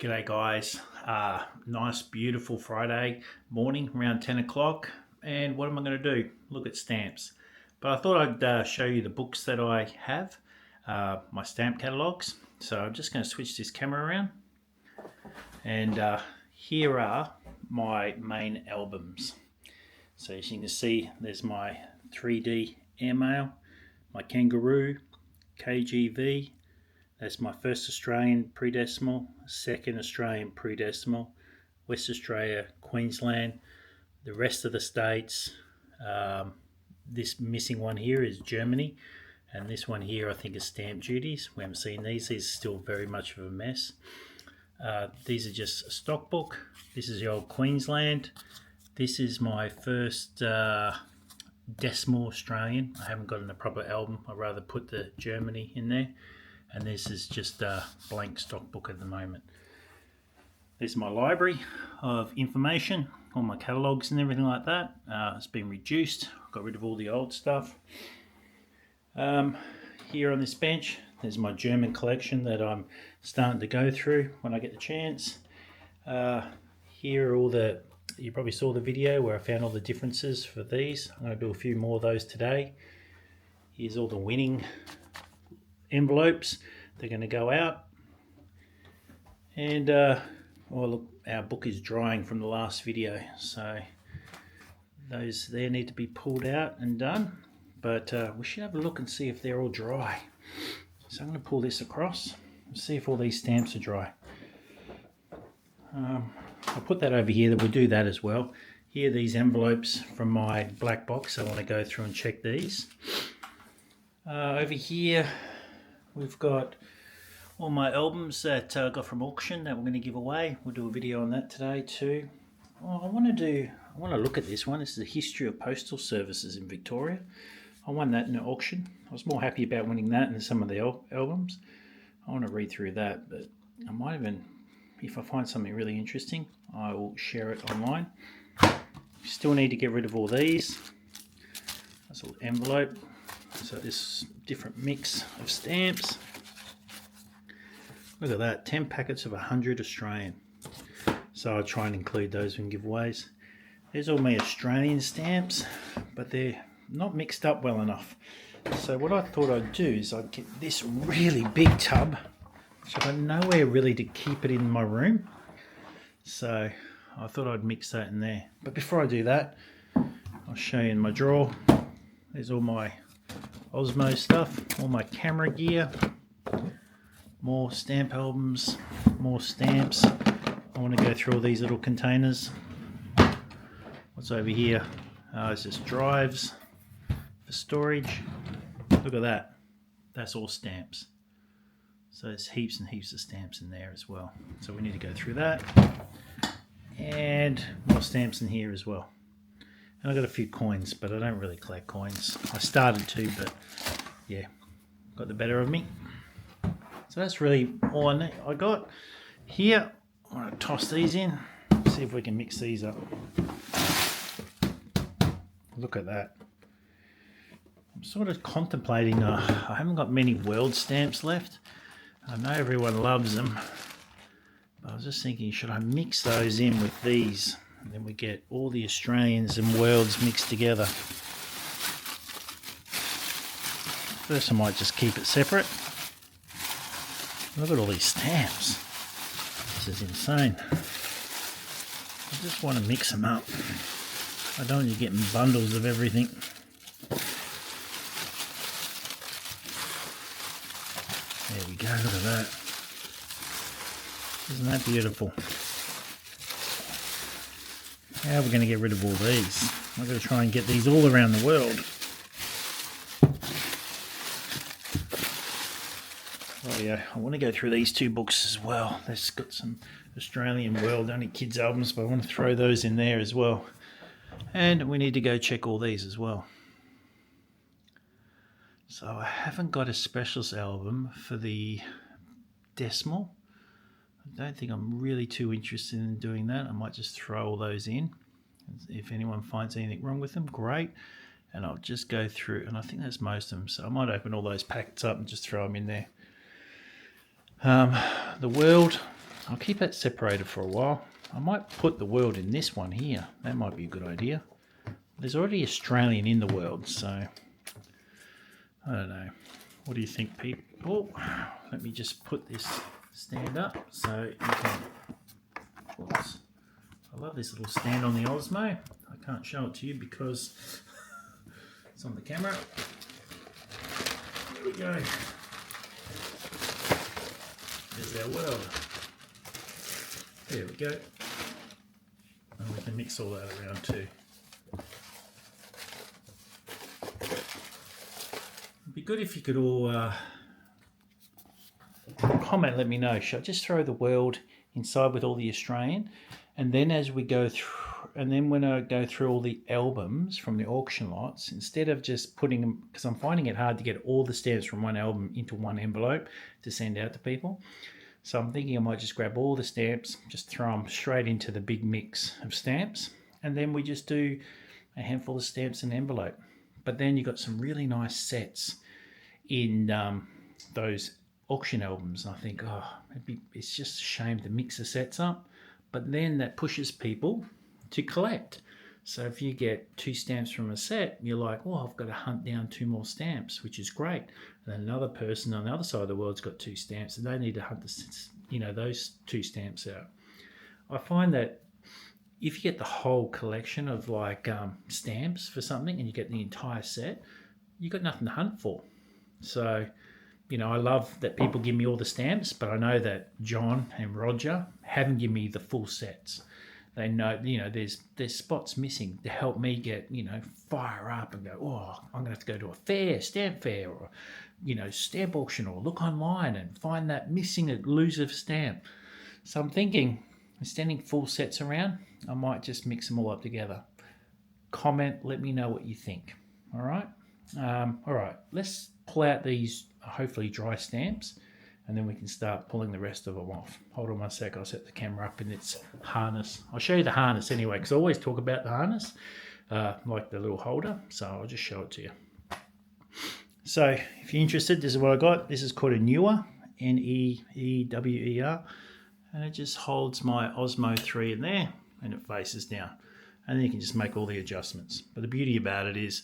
G'day guys, nice beautiful Friday morning around 10 o'clock, and what am I going to do? Look at stamps. But I thought I'd show you the books that I have, my stamp catalogues. So I'm just going to switch this camera around, and here are my main albums. So as you can see, there's my 3D airmail, my kangaroo, KGV. That's my first Australian pre-decimal, second Australian pre-decimal, West Australia, Queensland, the rest of the states. This missing one here is Germany, and this one here I think is stamp duties. We haven't seen these. These are still very much of a mess. These are just a stock book. This is the old Queensland. This is my first decimal Australian. I haven't got in a proper album. I'd rather put the Germany in there. And this is just a blank stock book at the moment. This is my library of information, all my catalogues and everything like that. It's been reduced. Got rid of all the old stuff. Here on this bench, there's my German collection that I'm starting to go through when I get the chance. Here are all the, you probably saw the video where I found all the differences for these. I'm going to do a few more of those today. Here's all the winning envelopes. They're going to go out, and well, look, our book is drying from the last video, so those there need to be pulled out and done, but we should have a look and see if they're all dry. So I'm going to pull this across and see if all these stamps are dry. I'll put that over here, that we'll do that as well. Here are these envelopes from my black box. I want to go through and check these. Over here we've got all my albums that I got from auction that we're going to give away. We'll do a video on that today too. Oh, I want to look at this one. This is the history of postal services in Victoria. I won that in an auction. I was more happy about winning that than some of the albums. I want to read through that, but I might even, if I find something really interesting, I will share it online. Still need to get rid of all these. That's a little envelope. So this different mix of stamps. Look at that, 10 packets of 100 Australian. So I'll try and include those in giveaways. There's all my Australian stamps, but they're not mixed up well enough. So what I thought I'd do is I'd get this really big tub, which I've got nowhere really to keep it in my room. So I thought I'd mix that in there. But before I do that, I'll show you in my drawer. There's all my Osmo stuff, all my camera gear, more stamp albums, more stamps. I want to go through all these little containers. What's over here? It's just drives for storage. Look at that. That's all stamps. So there's heaps and heaps of stamps in there as well. So we need to go through that. And more stamps in here as well. And I've got a few coins, but I don't really collect coins. I started to, but yeah, got the better of me. So that's really all I got. Here, I want to toss these in, see if we can mix these up. Look at that. I'm sort of contemplating, I haven't got many world stamps left. I know everyone loves them, but I was just thinking, should I mix those in with these? And then we get all the Australians and worlds mixed together. First I might just keep it separate. Look at all these stamps. This is insane. I just want to mix them up. I don't want you getting bundles of everything. There we go, look at that. Isn't that beautiful? How are we going to get rid of all these? I've got to try and get these all around the world. Oh yeah, I want to go through these two books as well. There's got some Australian World, only kids albums, but I want to throw those in there as well. And we need to go check all these as well. So I haven't got a specials album for the decimal. I don't think I'm really too interested in doing that. I might just throw all those in. If anyone finds anything wrong with them, great. And I'll just go through, and I think that's most of them. So I might open all those packets up and just throw them in there. The world, I'll keep it separated for a while. I might put the world in this one here. That might be a good idea. There's already Australian in the world, so I don't know. What do you think, people? Let me just put this stand up so you can... Oops. I love this little stand on the Osmo. I can't show it to you because it's on the camera. There we go. There's our world. There we go. And we can mix all that around too. It'd be good if you could all comment, let me know. Should I just throw the world inside with all the Australian? And then as we go through, and then when I go through all the albums from the auction lots, instead of just putting them, because I'm finding it hard to get all the stamps from one album into one envelope to send out to people. So I'm thinking I might just grab all the stamps, just throw them straight into the big mix of stamps. And then we just do a handful of stamps in an envelope. But then you've got some really nice sets in those auction albums. I think, it's just a shame to mix the sets up. But then that pushes people to collect. So if you get 2 stamps from a set, you're like, well, I've got to hunt down 2 more stamps, which is great. And then another person on the other side of the world's got 2 stamps, and they need to hunt those 2 stamps out. I find that if you get the whole collection of stamps for something and you get the entire set, you've got nothing to hunt for. So, I love that people give me all the stamps, but I know that John and Roger haven't given me the full sets. They know, there's spots missing to help me get, fire up and go, oh, I'm going to have to go to a fair, stamp fair, or, stamp auction, or look online and find that missing elusive stamp. So I'm thinking, instead of full sets around, I might just mix them all up together. Comment, let me know what you think. All right? All right, let's pull out these hopefully dry stamps, and then we can start pulling the rest of them off. Hold on 1 sec, I'll set the camera up in its harness. I'll show you the harness anyway, because I always talk about the harness, like the little holder, so I'll just show it to you. So if you're interested, this is what I got. This is called a Newer, Neewer, and it just holds my Osmo 3 in there, and it faces down. And then you can just make all the adjustments. But the beauty about it is,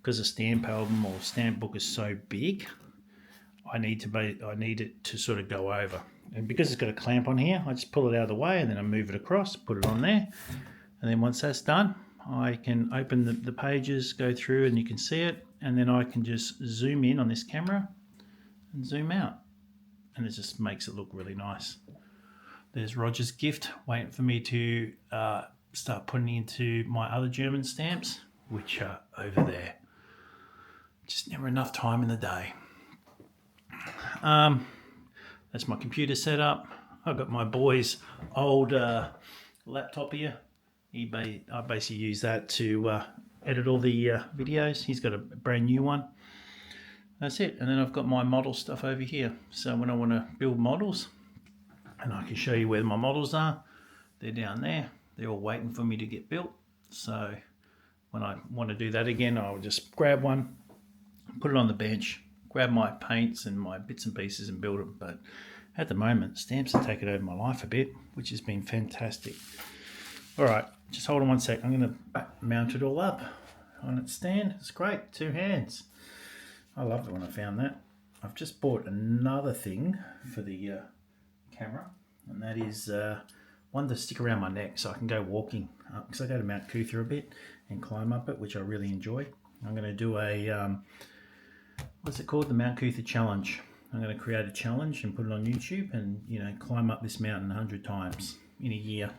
because a stamp album or stamp book is so big, I need it to sort of go over. And because it's got a clamp on here, I just pull it out of the way and then I move it across, put it on there. And then once that's done, I can open the pages, go through, and you can see it. And then I can just zoom in on this camera and zoom out. And it just makes it look really nice. There's Roger's gift waiting for me to start putting into my other German stamps, which are over there. Just never enough time in the day. That's my computer set up. I've got my boy's old laptop here. I basically use that to edit all the videos. He's got a brand new one. That's it. And then I've got my model stuff over here. So when I want to build models, and I can show you where my models are, they're down there. They're all waiting for me to get built. So when I want to do that again, I'll just grab one, put it on the bench, grab my paints and my bits and pieces and build them. But at the moment, stamps have taken over my life a bit, which has been fantastic. All right, just hold on 1 sec. I'm going to mount it all up on its stand. It's great, 2 hands. I loved it when I found that. I've just bought another thing for the camera, and that is one to stick around my neck so I can go walking up, because I go to Mount Cootha a bit and climb up it, which I really enjoy. I'm going to do a, what's it called? The Mount Cootha Challenge. I'm going to create a challenge and put it on YouTube and, climb up this mountain 100 times in a year.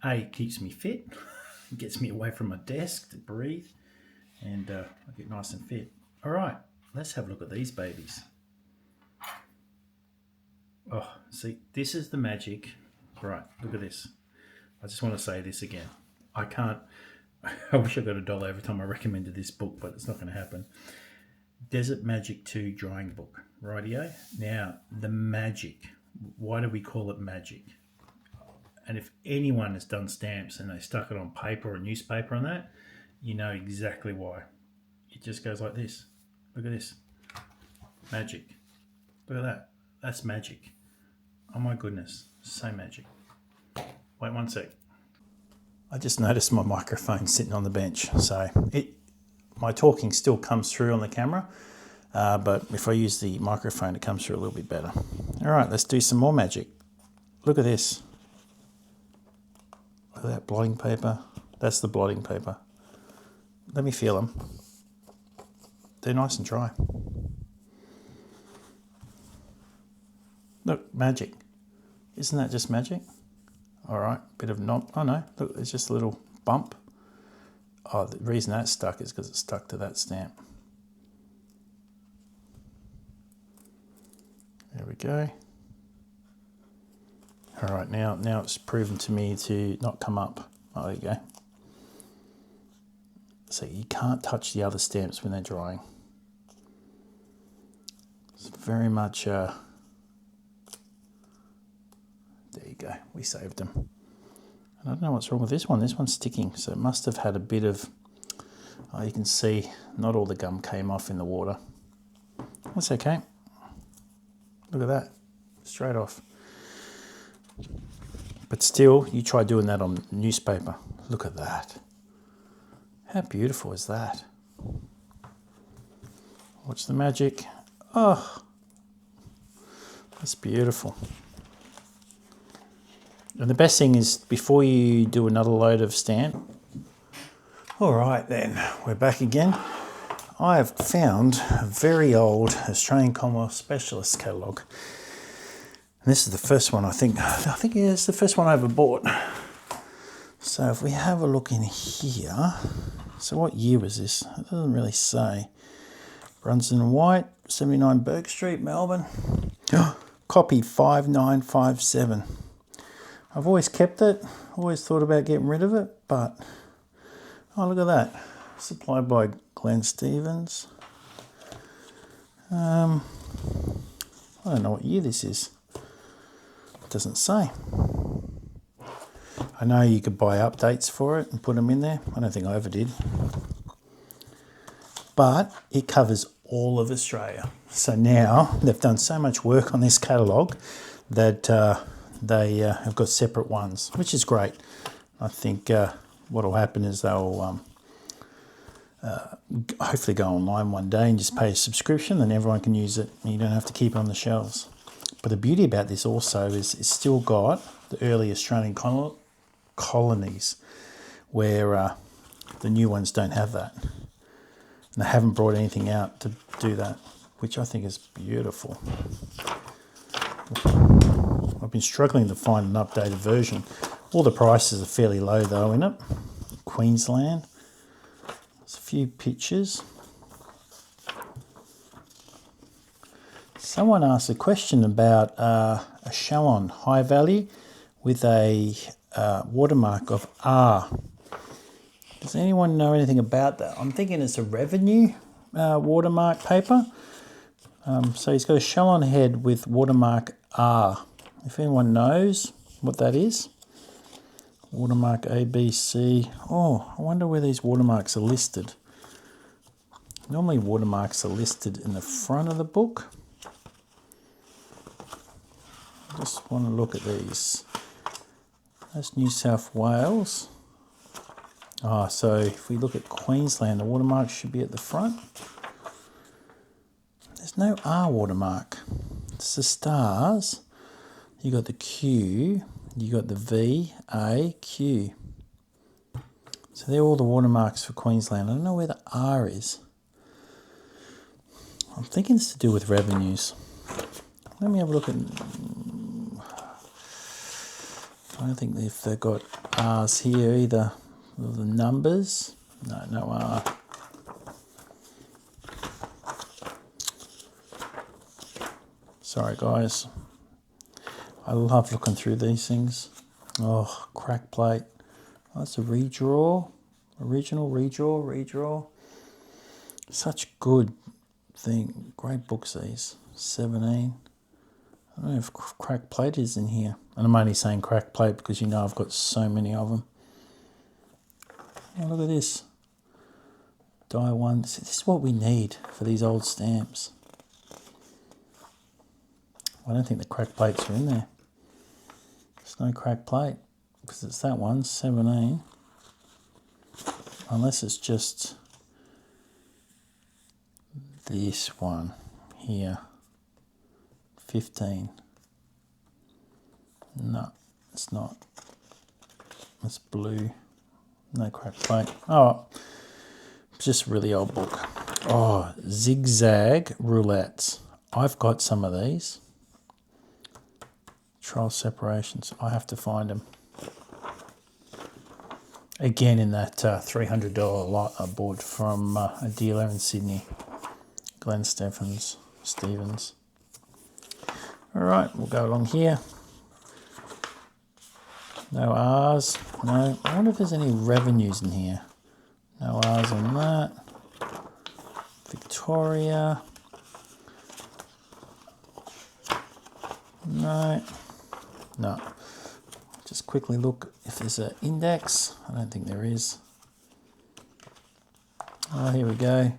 It keeps me fit, it gets me away from my desk to breathe, and I get nice and fit. All right, let's have a look at these babies. Oh, see, this is the magic. Right, look at this. I just want to say this again. I wish I got $1 every time I recommended this book, but it's not going to happen. Desert Magic 2 drawing book. Rightio. Now, the magic. Why do we call it magic? And if anyone has done stamps and they stuck it on paper or newspaper on that, you know exactly why. It just goes like this. Look at this. Magic. Look at that. That's magic. Oh my goodness, so magic. Wait 1 sec. I just noticed my microphone sitting on the bench, so my talking still comes through on the camera, but if I use the microphone, it comes through a little bit better. All right, let's do some more magic. Look at this. Look at that blotting paper. That's the blotting paper. Let me feel them. They're nice and dry. Look, magic. Isn't that just magic? All right, bit of knob. Oh no, look, there's just a little bump. Oh, the reason that's stuck is because it's stuck to that stamp. There we go. All right, now it's proven to me to not come up. Oh, there you go. So you can't touch the other stamps when they're drying. It's very much, there you go, we saved them. And I don't know what's wrong with this one. This one's sticking, so it must have had a bit of, oh, you can see not all the gum came off in the water. That's okay. Look at that, straight off. But still, you try doing that on newspaper. Look at that. How beautiful is that? Watch the magic. Oh, that's beautiful. And the best thing is before you do another load of stamp. All right then, we're back again. I have found a very old Australian Commonwealth Specialist catalogue. And this is the first one I think yeah, it's the first one I ever bought. So if we have a look in here, so what year was this? It doesn't really say. Brunston White, 79 Burke Street, Melbourne. Copy 5957. I've always kept it, always thought about getting rid of it, but oh, look at that. Supplied by Glenn Stevens. I don't know what year this is. It doesn't say. I know you could buy updates for it and put them in there. I don't think I ever did. But it covers all of Australia. So now they've done so much work on this catalogue that they have got separate ones, which is great. I think what will happen is they'll hopefully go online one day and just pay a subscription and everyone can use it and you don't have to keep it on the shelves. But the beauty about this also is it's still got the early Australian colonies where the new ones don't have that. And they haven't brought anything out to do that, which I think is beautiful. I've been struggling to find an updated version. All the prices are fairly low though in it. Queensland. There's a few pictures. Someone asked a question about a Chalon High Valley with a watermark of R. Does anyone know anything about that? I'm thinking it's a revenue watermark paper. So he's got a Chalon head with watermark R. If anyone knows what that is. Watermark ABC. Oh, I wonder where these watermarks are listed. Normally watermarks are listed in the front of the book. I just want to look at these. That's New South Wales. So if we look at Queensland, the watermark should be at the front. There's no R watermark. It's the stars. You got the Q, you got the V, A, Q. So they're all the watermarks for Queensland. I don't know where the R is. I'm thinking it's to do with revenues. Let me have a look at... I don't think if they've got R's here either. The numbers. No R. Sorry guys. I love looking through these things. Oh, crack plate. Oh, that's a redraw. Original, redraw. Such good thing. Great books these. 17. I don't know if crack plate is in here. And I'm only saying crack plate because you know I've got so many of them. Oh, look at this. Die one. This is what we need for these old stamps. I don't think the crack plates are in there. There's no crack plate because it's that one, 17. Unless it's just this one here, 15. No, it's not. It's blue. No crack plate. Oh, just a really old book. Oh, zigzag roulettes. I've got some of these. Trial separations. I have to find them. Again, in that $300 lot I bought from a dealer in Sydney, Glenn Stevens. All right, we'll go along here. No R's. No. I wonder if there's any revenues in here. No R's on that. Victoria. No. No. Just quickly look if there's an index. I don't think there is. Oh, here we go.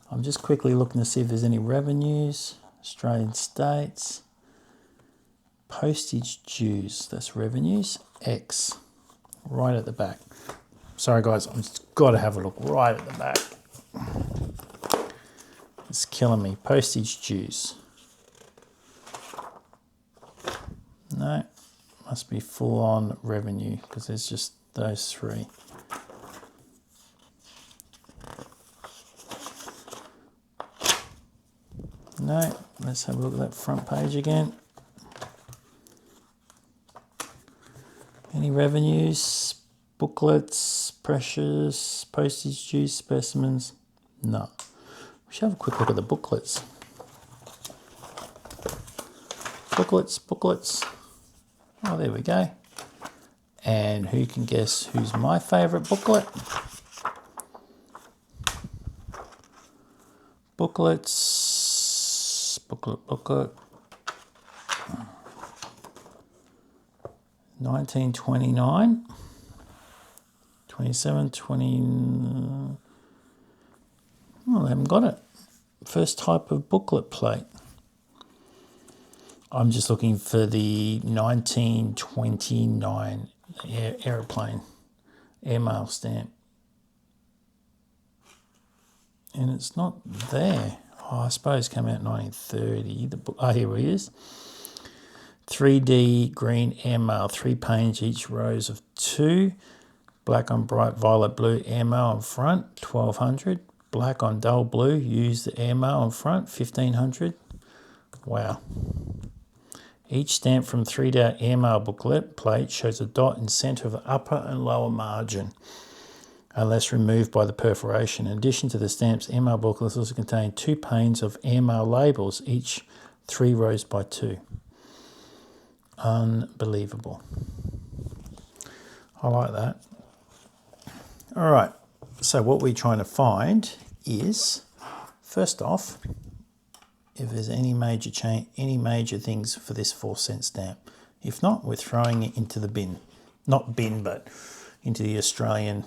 I'm just quickly looking to see if there's any revenues. Australian states. Postage dues. That's revenues. X. Right at the back. Sorry guys, I've just got to have a look right at the back. It's killing me. Postage dues. No. Must be full on revenue because there's just those three. No, let's have a look at that front page again. Any revenues, booklets, pressures, postage dues, specimens? No. We should have a quick look at the booklets. Booklets. Oh, there we go. And who can guess who's my favourite booklet? Booklet. 1929, 27, 20. Oh, I haven't got it. First type of booklet plate. I'm just looking for the 1929 aeroplane airmail stamp. And it's not there. Oh, I suppose it came out in 1930. The book, here it is. 3D green airmail, 3 panes each, rows of 2. Black on bright violet blue airmail on front, 1200. Black on dull blue, use the airmail on front, 1500. Wow. Each stamp from 3D airmail booklet plate shows a dot in centre of the upper and lower margin, unless removed by the perforation. In addition to the stamps, airmail booklets also contain 2 panes of airmail labels, each 3 rows by 2. Unbelievable. I like that. All right. So what we're trying to find is, first off, if there's any major things for this 4-cent stamp. If not, we're throwing it into the bin. Not bin, but into the Australian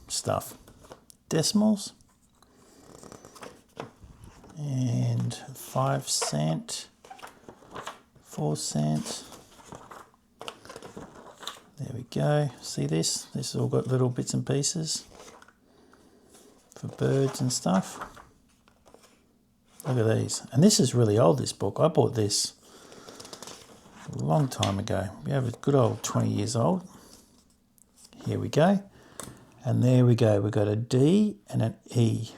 stuff. Decimals. And 5 cent. 4 cent. There we go. See this? This has all got little bits and pieces for birds and stuff. Look at these. And this is really old, this book. I bought this a long time ago. We have a good old 20 years old. Here we go. And there we go. We've got a D and an E.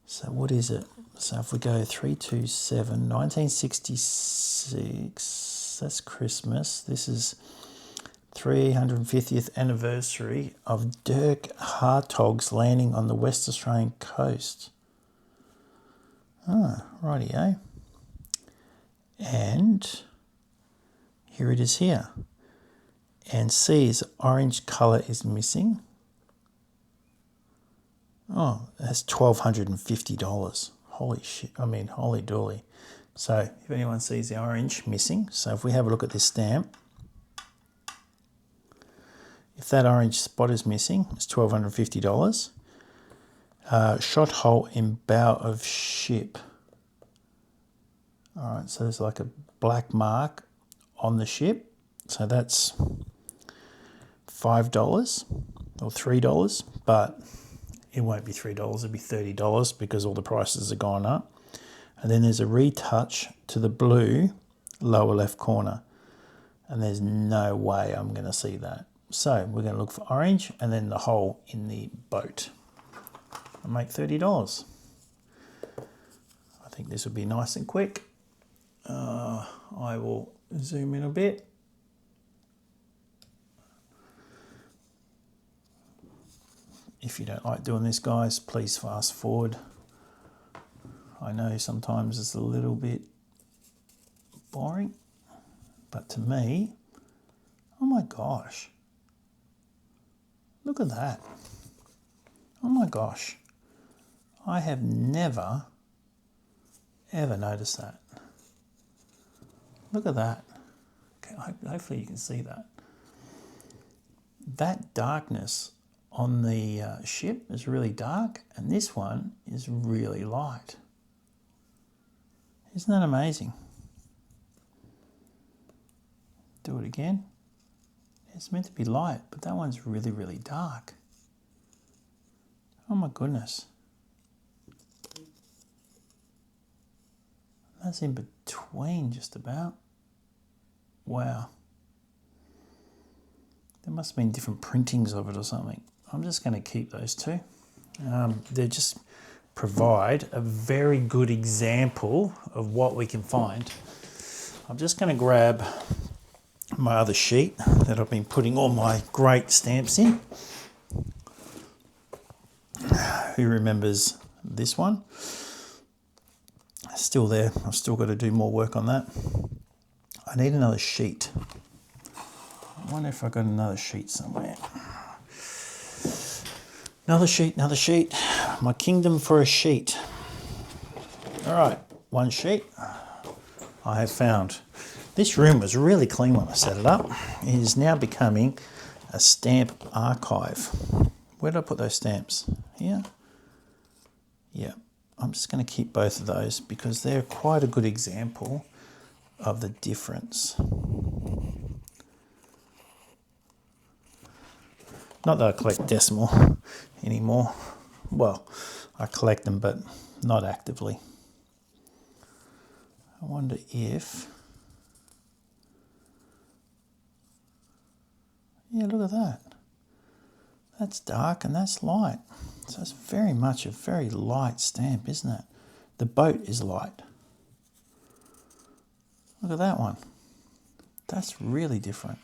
So what is it? So if we go 327, 1966, that's Christmas. This is 350th anniversary of Dirk Hartog's landing on the West Australian coast. Ah, rightio. And here it is here. And C is orange colour is missing. Oh, that's $1,250. Holy shit, holy dooly. So if anyone sees the orange missing, so if we have a look at this stamp, if that orange spot is missing, it's $1,250. Shot hole in bow of ship. All right, so there's like a black mark on the ship. So that's $5 or $3, but it won't be $3, it'll be $30 because all the prices are gone up. And then there's a retouch to the blue lower left corner, and there's no way I'm going to see that. So we're going to look for orange and then the hole in the boat and make $30. I think this will be nice and quick. I will zoom in a bit. If you don't like doing this, guys, please fast forward. I know sometimes it's a little bit boring, but to me, oh my gosh, look at that. Oh my gosh, I have never ever noticed that. Look at that. Okay, hopefully you can see that. That darkness on the ship is really dark, and this one is really light. Isn't that amazing? Do it again. It's meant to be light, but that one's really, really dark. Oh my goodness. That's in between just about. Wow. There must have been different printings of it or something. I'm just going to keep those two. They just provide a very good example of what we can find. I'm just going to grab my other sheet that I've been putting all my great stamps in. Who remembers this one? Still there. I've still got to do more work on that. I need another sheet. I wonder if I've got another sheet somewhere. Another sheet, another sheet. My kingdom for a sheet. All right, one sheet I have found. This room was really clean when I set it up. It is now becoming a stamp archive. Where did I put those stamps? Here? Yeah, I'm just going to keep both of those because they're quite a good example of the difference. Not that I collect decimal anymore. Well, I collect them, but not actively. I wonder if... Yeah, look at that. That's dark and that's light. So it's very much a very light stamp, isn't it? The boat is light. Look at that one. That's really different.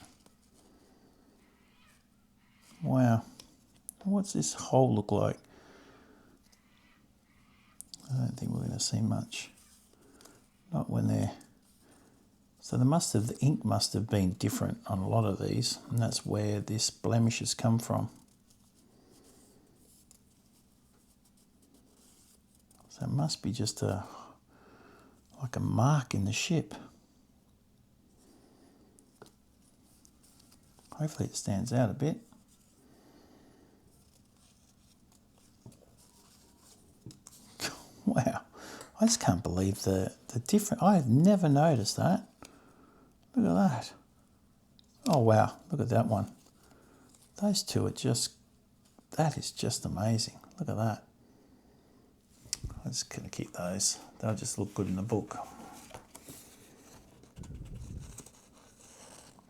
Wow. What's this hole look like? I don't think we're going to see much. Not when they're... So the ink must have been different on a lot of these, and that's where this blemish has come from. So it must be just like a mark in the ship. Hopefully it stands out a bit. Wow, I just can't believe the difference. I have never noticed that. Look at that. Oh wow, look at that one. Those two are just, that is just amazing. Look at that. I'm just going to keep those. They'll just look good in the book.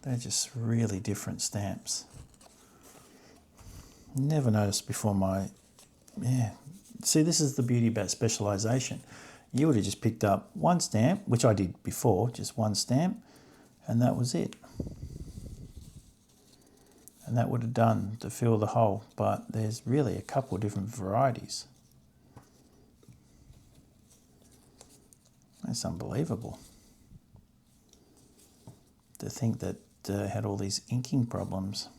They're just really different stamps. Never noticed before yeah. See, this is the beauty about specialisation. You would have just picked up one stamp, which I did before, just one stamp, and that was it. And that would have done to fill the hole, but there's really a couple of different varieties. That's unbelievable. To think that had all these inking problems.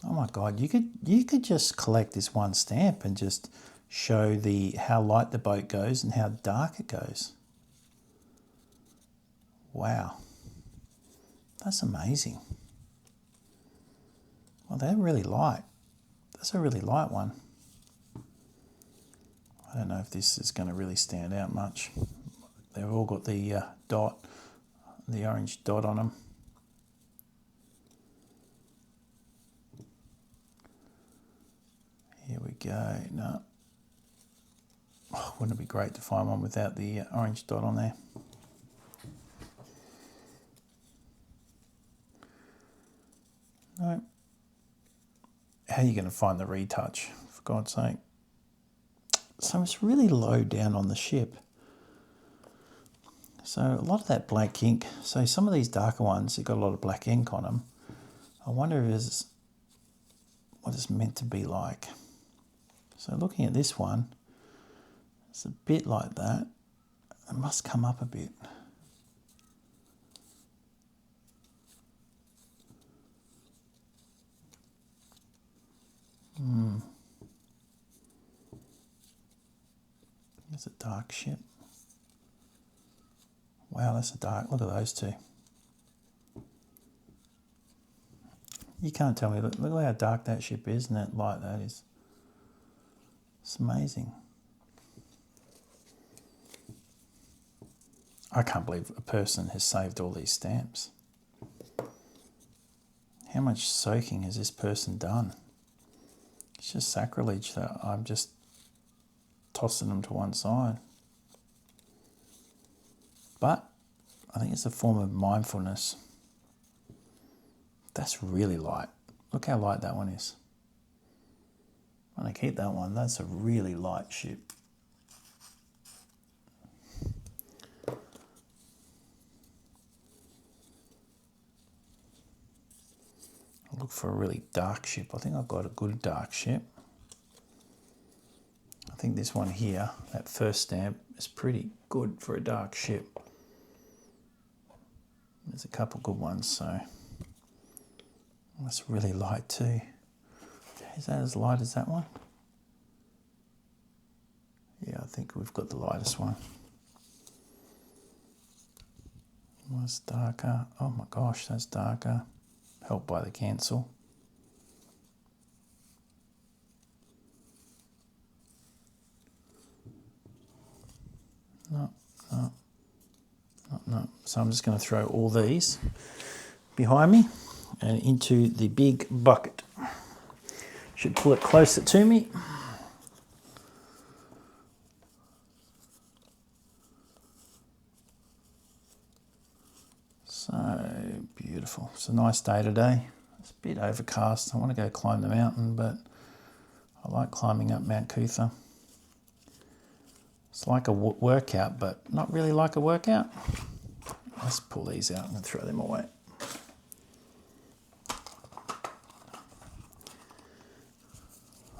Oh my God, you could just collect this one stamp and just show how light the boat goes and how dark it goes. Wow, that's amazing. Well, they're really light. That's a really light one. I don't know if this is going to really stand out much. They've all got the dot. the orange dot on them. Here we go. No. Oh, wouldn't it be great to find one without the orange dot on there? No. How are you going to find the retouch, for God's sake? So it's really low down on the ship. So a lot of that black ink, so some of these darker ones, they've got a lot of black ink on them. I wonder if it's what it's meant to be like. So looking at this one, it's a bit like that. It must come up a bit. It's a dark ship. Wow, that's a dark, look at those two. You can't tell me, look how dark that ship is and that light that is. It's amazing. I can't believe a person has saved all these stamps. How much soaking has this person done? It's just sacrilege that I'm just tossing them to one side. But I think it's a form of mindfulness. That's really light. Look how light that one is. I'm going to keep that one. That's a really light ship. I'll look for a really dark ship. I think I've got a good dark ship. I think this one here, that first stamp, is pretty good for a dark ship. There's a couple good ones, so that's really light too. Is that as light as that one? Yeah, I think we've got the lightest one. That's darker. Oh my gosh, that's darker. Helped by the cancel. No. So I'm just going to throw all these behind me and into the big bucket. Should pull it closer to me. So beautiful. It's a nice day today. It's a bit overcast. I want to go climb the mountain, but I like climbing up Mount Cootha. It's like a workout, but not really like a workout. Let's pull these out and throw them away.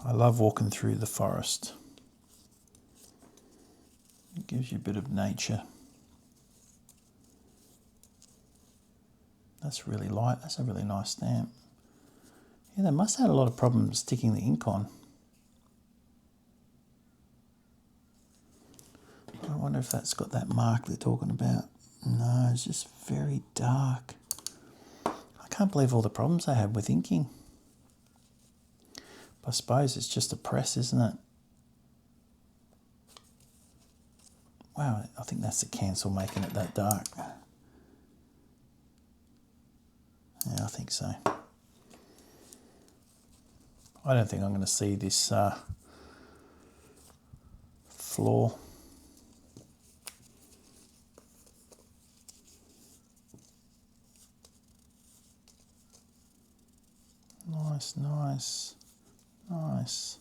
I love walking through the forest. It gives you a bit of nature. That's really light. That's a really nice stamp. Yeah, they must have had a lot of problems sticking the ink on. I wonder if that's got that mark they're talking about. No, it's just very dark. I can't believe all the problems they had with inking. I suppose it's just a press, isn't it? Wow, I think that's the cancel making it that dark. Yeah, I think so. I don't think I'm going to see this floor. Nice, nice, nice.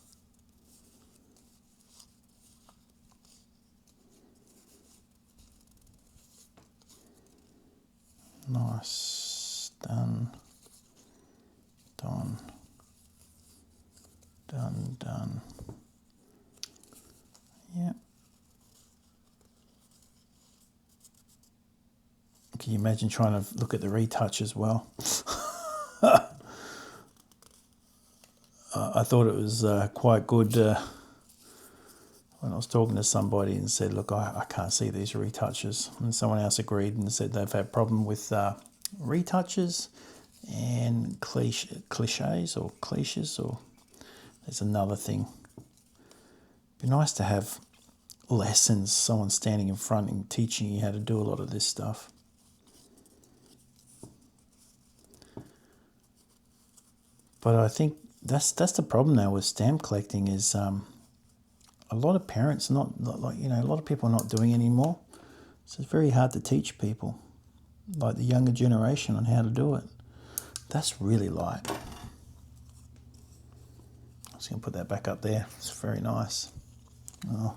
Nice, done, done, done, done. Yep. Can you imagine trying to look at the retouch as well? I thought it was quite good when I was talking to somebody and said, look, I can't see these retouches. And someone else agreed and said they've had a problem with retouches and cliches, or there's another thing. It'd be nice to have lessons, someone standing in front and teaching you how to do a lot of this stuff. But I think that's the problem now with stamp collecting is a lot of parents not like, you know, a lot of people are not doing it anymore. So it's very hard to teach people, like the younger generation, on how to do it. That's really light. I'm just going to put that back up there. It's very nice. Oh,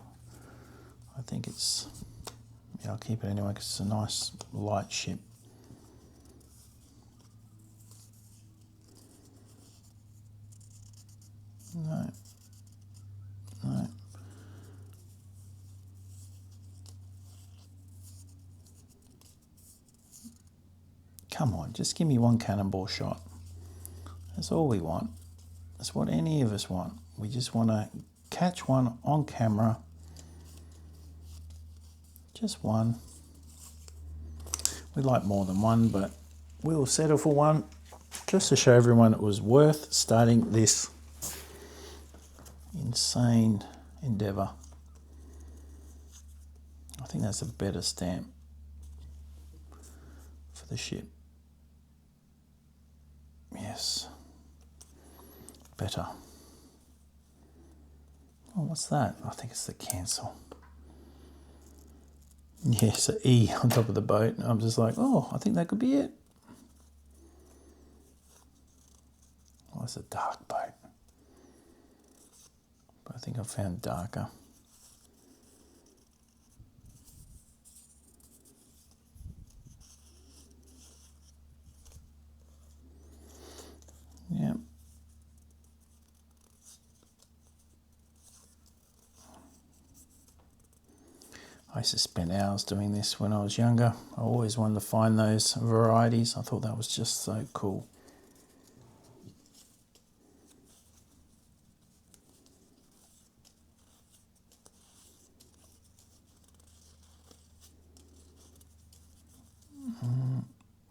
I think it's, yeah, I'll keep it anyway because it's a nice light ship. No. No. Come on, just give me one cannonball shot. That's all we want. That's what any of us want. We just want to catch one on camera. Just one. We'd like more than one, but we'll settle for one just to show everyone it was worth starting this insane endeavour. I think that's a better stamp for the ship. Yes. Better. Oh, what's that? I think it's the cancel. Yes, an E on top of the boat. I'm just like, oh, I think that could be it. Oh, it's a dark boat. But I think I found darker. Yeah. I used to spend hours doing this when I was younger. I always wanted to find those varieties. I thought that was just so cool.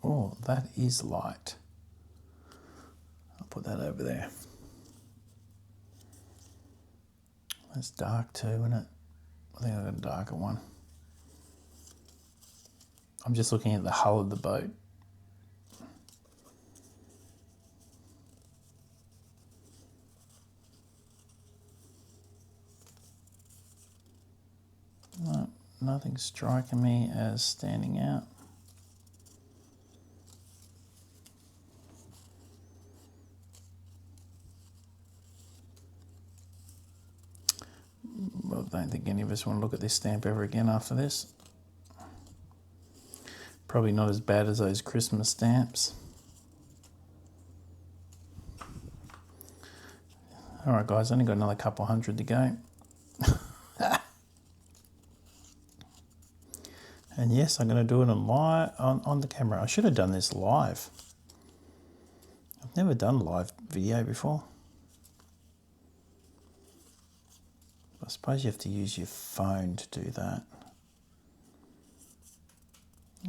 Oh, that is light. I'll put that over there. That's dark too, isn't it? I think I've got a darker one. I'm just looking at the hull of the boat. No, nothing's striking me as standing out. Well, I don't think any of us want to look at this stamp ever again after this. Probably not as bad as those Christmas stamps. All right, guys, only got another couple hundred to go. And yes, I'm going to do it on the camera. I should have done this live. I've never done live video before. I suppose you have to use your phone to do that.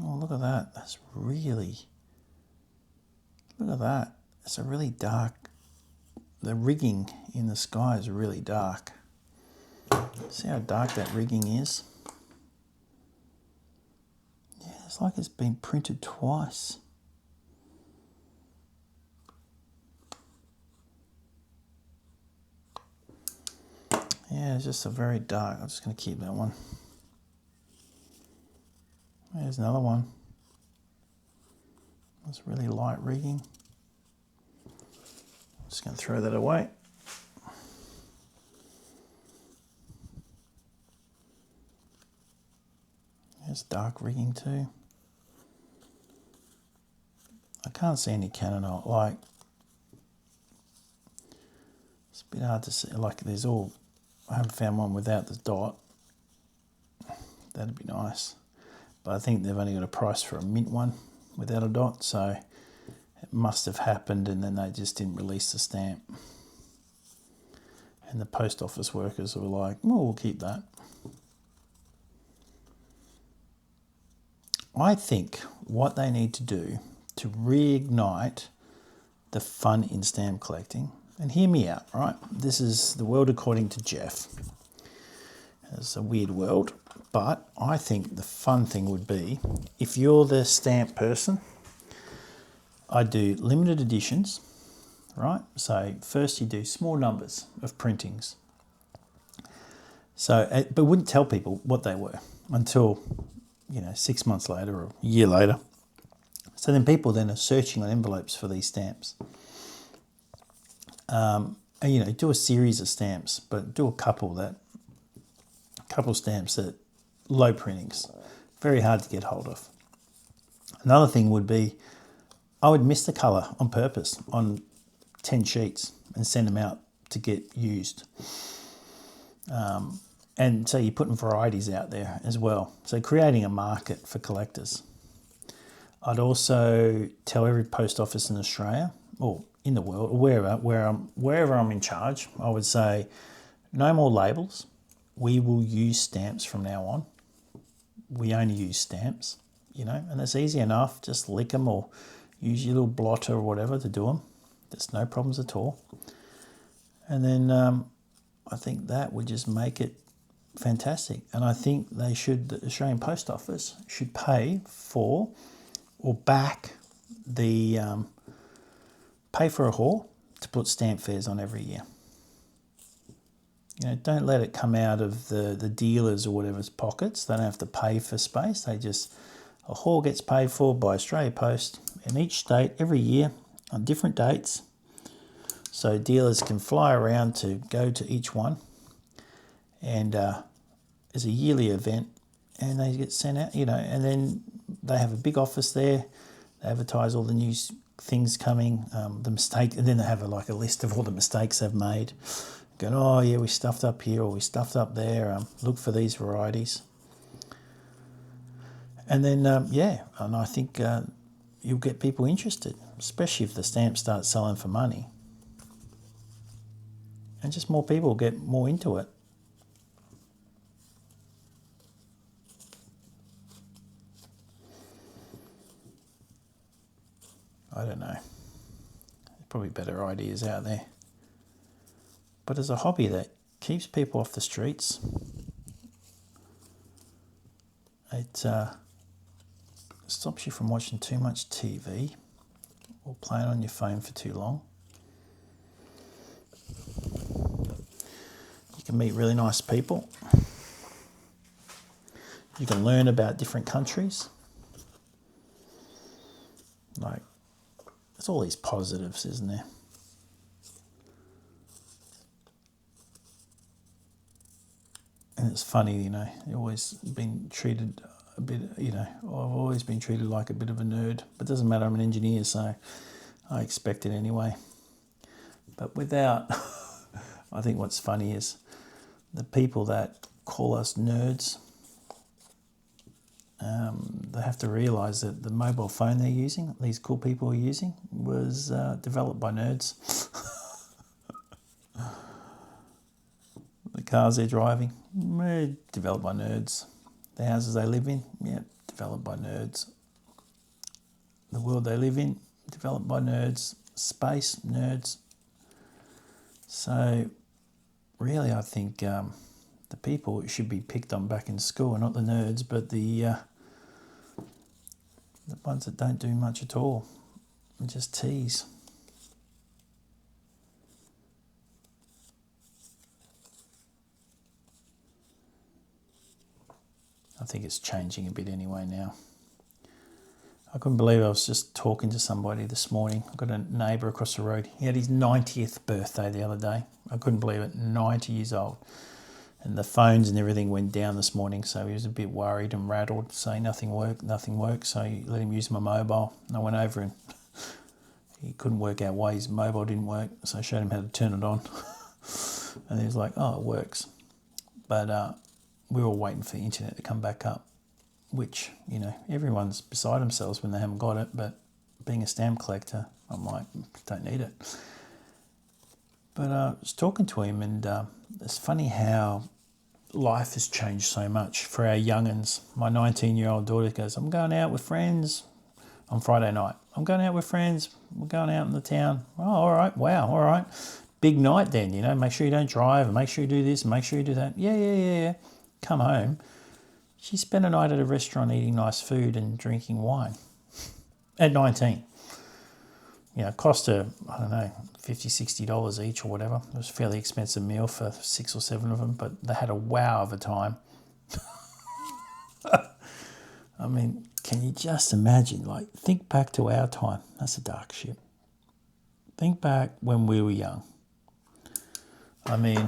Oh, look at that. That's really... Look at that. It's a really dark... The rigging in the sky is really dark. See how dark that rigging is? Yeah, it's like it's been printed twice. Yeah, it's just a very dark... I'm just going to keep that one. There's another one. That's really light rigging. I'm just going to throw that away. There's dark rigging too. I can't see any Canon, like, it's a bit hard to see, like there's all, I haven't found one without the dot. That'd be nice. But I think they've only got a price for a mint one without a dot, so it must have happened and then they just didn't release the stamp. And the post office workers were like, well, we'll keep that. I think what they need to do to reignite the fun in stamp collecting, and hear me out, right? This is the world according to Jeff. It's a weird world. But I think the fun thing would be, if you're the stamp person, I do limited editions right? So first you do small numbers of printings. So, but wouldn't tell people what they were until, 6 months later or a year later. So then people then are searching on envelopes for these stamps. And, do a series of stamps, but do a couple stamps that low printings, very hard to get hold of. Another thing would be, I would miss the colour on purpose on 10 sheets and send them out to get used. And so you're putting varieties out there as well. So creating a market for collectors. I'd also tell every post office in Australia or in the world, or wherever I'm in charge, I would say, no more labels. We will use stamps from now on. We only use stamps, and it's easy enough. Just lick them or use your little blotter or whatever to do them. There's no problems at all. And then I think that would just make it fantastic. And I think the Australian Post Office should pay for or back pay for a hall to put stamp fairs on every year. Don't let it come out of the dealers or whatever's pockets. They don't have to pay for space. A hall gets paid for by Australia Post in each state every year on different dates. So dealers can fly around to go to each one. And it's a yearly event and they get sent out, and then they have a big office there. They advertise all the new things coming, the mistake, and then they have a list of all the mistakes they've made. Going, oh yeah, we stuffed up here or we stuffed up there. Look for these varieties. And then, and I think you'll get people interested, especially if the stamps start selling for money. And just more people get more into it. I don't know. There's probably better ideas out there. But as a hobby that keeps people off the streets, it stops you from watching too much TV or playing on your phone for too long. You can meet really nice people. You can learn about different countries. There's all these positives, isn't there? And it's funny, you've always been treated a bit, I've always been treated like a bit of a nerd. But it doesn't matter, I'm an engineer, so I expect it anyway. But I think what's funny is the people that call us nerds, they have to realise that the mobile phone they're using, these cool people are using, was developed by nerds. The cars they're driving, developed by nerds. The houses they live in, developed by nerds. The world they live in, developed by nerds. Space, nerds. So, really, I think the people should be picked on back in school, not the nerds, but the ones that don't do much at all and just tease. I think it's changing a bit anyway now. I couldn't believe I was just talking to somebody this morning. I've got a neighbour across the road. He had his 90th birthday the other day. I couldn't believe it, 90 years old. And the phones and everything went down this morning, so he was a bit worried and rattled, saying nothing worked, so he let him use my mobile. And I went over and he couldn't work out why his mobile didn't work, so I showed him how to turn it on. And he was like, oh, it works. But we were all waiting for the internet to come back up, which, everyone's beside themselves when they haven't got it, but being a stamp collector, I'm like, don't need it. But I was talking to him, and it's funny how life has changed so much for our young'uns. My 19-year-old daughter goes, I'm going out with friends on Friday night. I'm going out with friends. We're going out in the town. Oh, all right. Wow, all right. Big night then, make sure you don't drive and make sure you do this and make sure you do that. Yeah. Come home. She spent a night at a restaurant eating nice food and drinking wine at 19. You know, it cost her, I don't know, $50, $60 each or whatever. It was a fairly expensive meal for 6 or 7 of them, but they had a wow of a time. I mean, can you just imagine? Like, think back to our time. That's a dark ship. Think back when we were young. I mean,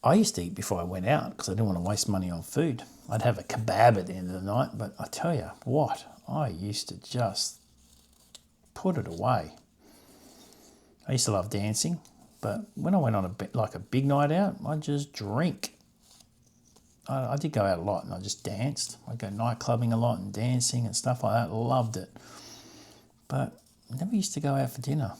I used to eat before I went out because I didn't want to waste money on food. I'd have a kebab at the end of the night, but I tell you what, I used to just put it away. I used to love dancing, but when I went on a big night out, I'd just drink. I did go out a lot and I just danced. I'd go night clubbing a lot and dancing and stuff like that. Loved it. But I never used to go out for dinner.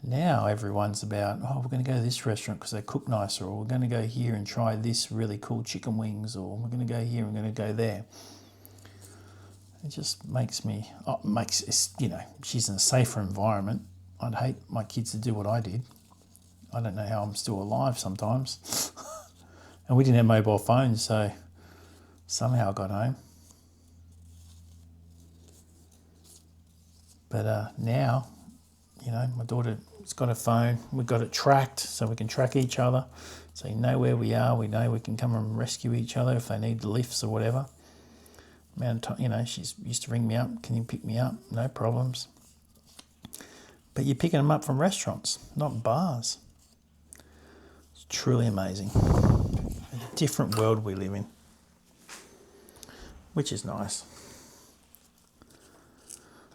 Now everyone's about, oh, we're going to go to this restaurant because they cook nicer, or we're going to go here and try this really cool chicken wings, or we're going to go here and we're going to go there. It just makes me, you know, she's in a safer environment. I'd hate my kids to do what I did. I don't know how I'm still alive sometimes. And we didn't have mobile phones, so somehow I got home. But now, you know, my daughter's got a phone. We've got it tracked, so we can track each other. So you know where we are. We know we can come and rescue each other if they need lifts or whatever. You know, she's used to ring me up. Can you pick me up? No problems. But you're picking them up from restaurants, not bars. It's truly amazing. A different world we live in, which is nice.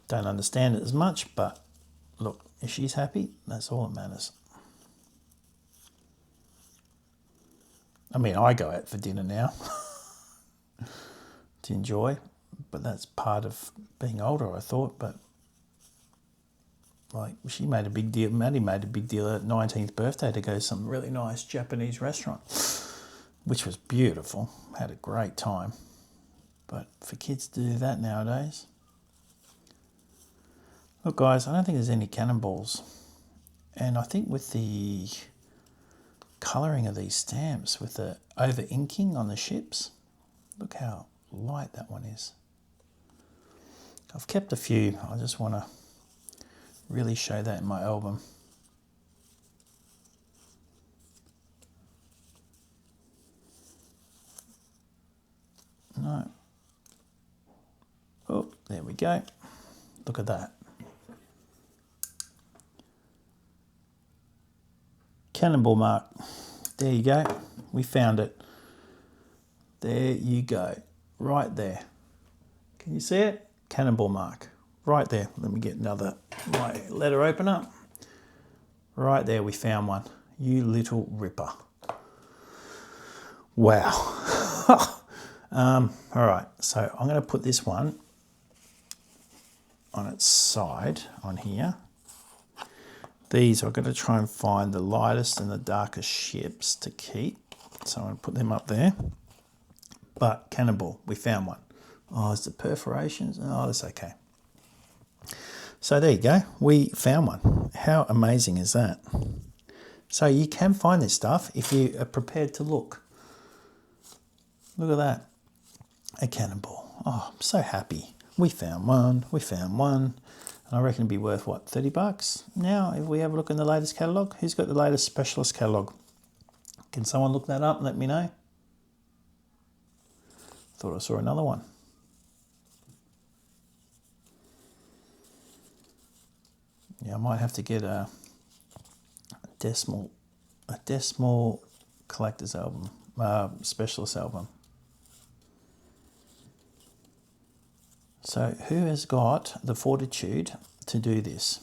Don't understand it as much, but look, if she's happy, that's all that matters. I mean, I go out for dinner now to enjoy, but that's part of being older, I thought. But like, she made a big deal, Maddie made a big deal at 19th birthday to go to some really nice Japanese restaurant, which was beautiful. Had a great time. But for kids to do that nowadays, look, guys, I don't think there's any cannonballs. And I think with the colouring of these stamps, with the over-inking on the ships, look how light that one is. I've kept a few. I just want to really show that in my album. No. Oh, there we go. Look at that. Cannonball mark. There you go. We found it. There you go. Right there. Can you see it? Cannonball mark. Right there. Let me get my letter opener. Right there, we found one. You little ripper. Wow. All right, so I'm going to put this one on its side on here. These, I've got to try and find the lightest and the darkest ships to keep. So I'm going to put them up there. But cannonball, we found one. Oh, is the perforations? Oh, that's okay. So there you go. We found one. How amazing is that? So you can find this stuff if you are prepared to look. Look at that. A cannonball. Oh, I'm so happy. We found one. We found one. And I reckon it'd be worth, what, $30? Now, if we have a look in the latest catalogue, who's got the latest specialist catalogue? Can someone look that up and let me know? Thought I saw another one. Yeah, I might have to get a decimal collector's album, specialist album. So who has got the fortitude to do this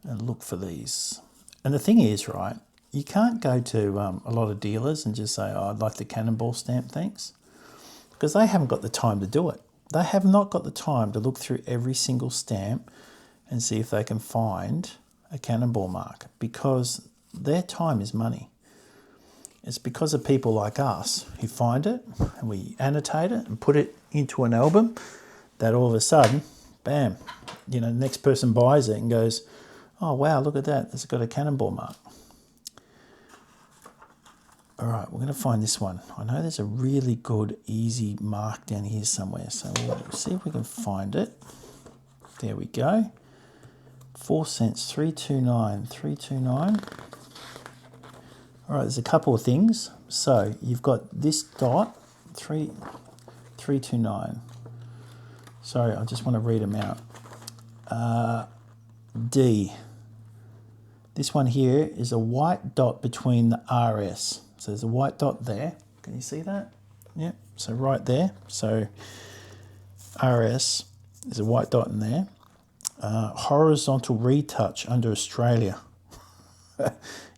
and look for these? And the thing is, right, you can't go to a lot of dealers and just say, oh, I'd like the cannonball stamp, thanks. Because they haven't got the time to do it. They have not got the time to look through every single stamp and see if they can find a cannonball mark, because their time is money. It's because of people like us who find it and we annotate it and put it into an album that all of a sudden, bam, you know, the next person buys it and goes, oh, wow, look at that. It's got a cannonball mark. All right, we're going to find this one. I know there's a really good, easy mark down here somewhere. So we'll see if we can find it. There we go. 4 cents, 329, 329. All right, there's a couple of things. So you've got this dot, 329. Sorry, I just want to read them out. D. This one here is a white dot between the RS. So there's a white dot there. Can you see that? Yeah, so right there. So RS, there's a white dot in there. Horizontal retouch under Australia.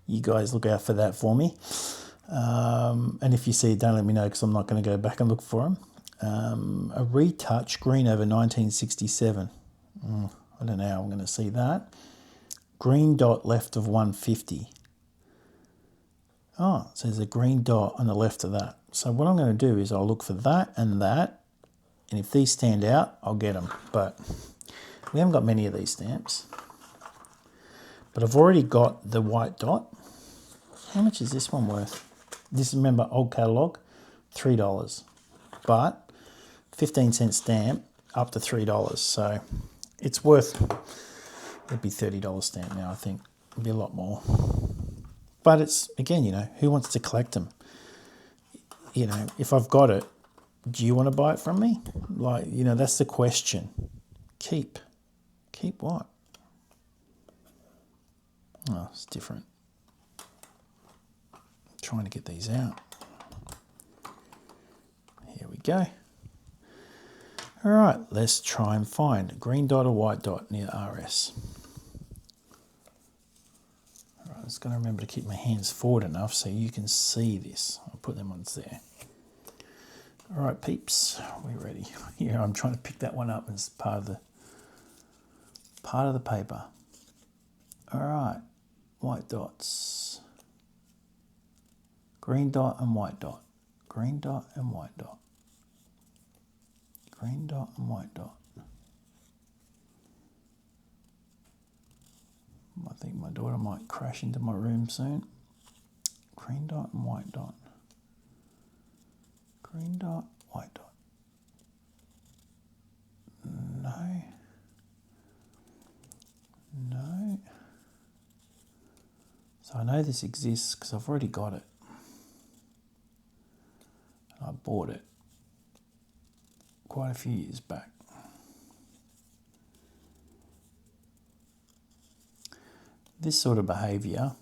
You guys look out for that for me. And if you see it, don't let me know because I'm not going to go back and look for them. A retouch green over 1967. I don't know how I'm going to see that. Green dot left of 150. Oh, so there's a green dot on the left of that. So what I'm going to do is I'll look for that, and if these stand out, I'll get them. But we haven't got many of these stamps. But I've already got the white dot. How much is this one worth? This, remember, old catalogue, $3. But 15-cent stamp up to $3. So it's worth, it'd be $30 stamp now, I think. It'd be a lot more. But it's, again, you know, who wants to collect them? You know, if I've got it, do you want to buy it from me? Like, you know, that's the question. Keep what? Oh, it's different. I'm trying to get these out. Here we go. All right, let's try and find a green dot or white dot near RS. All right, I'm just going to remember to keep my hands forward enough so you can see this. I'll put them on there. All right, peeps, we're ready. Here, I'm trying to pick that one up as part of the paper. All right, white dots. Green dot and white dot. Green dot and white dot. Green dot and white dot. I think my daughter might crash into my room soon. Green dot and white dot. Green dot, white dot. No. No. So I know this exists because I've already got it. I bought it quite a few years back. This sort of behaviour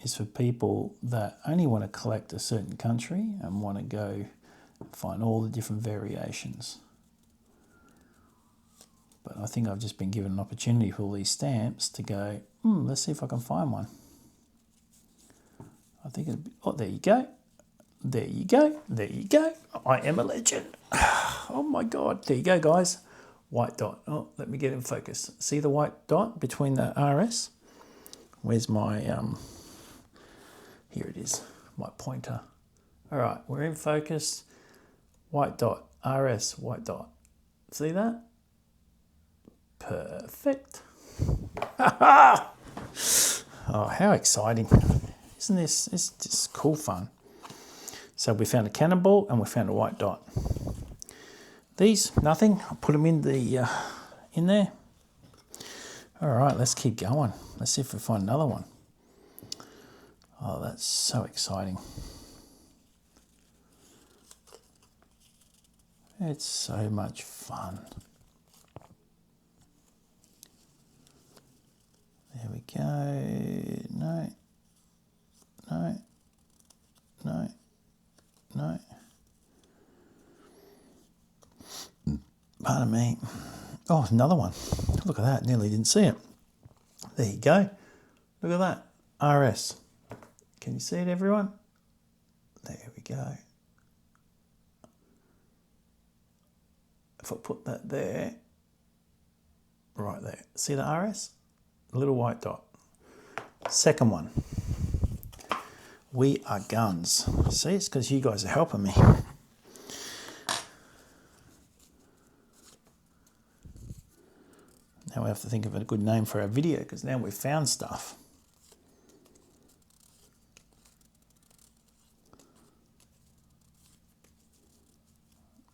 is for people that only want to collect a certain country and want to go find all the different variations. But I think I've just been given an opportunity for all these stamps to go, let's see if I can find one. I think it'd be, oh, there you go. There you go. There you go. I am a legend. Oh my God. There you go, guys. White dot. Oh, let me get in focus. See the white dot between the RS? Where's my, here it is, my pointer. All right, we're in focus. White dot, RS, white dot. See that? Perfect. Oh, how exciting. Isn't this, it's just cool fun. So we found a cannonball and we found a white dot. These, nothing. I'll put them in the in there. All right, let's keep going. Let's see if we find another one. Oh, that's so exciting. It's so much fun. There we go. No. No. No. No. Pardon me. Oh, another one. Look at that. Nearly didn't see it. There you go. Look at that. RS. Can you see it, everyone? There we go. If I put that there, right there. See the RS? A little white dot. Second one. We are guns. See, it's because you guys are helping me. Now we have to think of a good name for our video because now we've found stuff.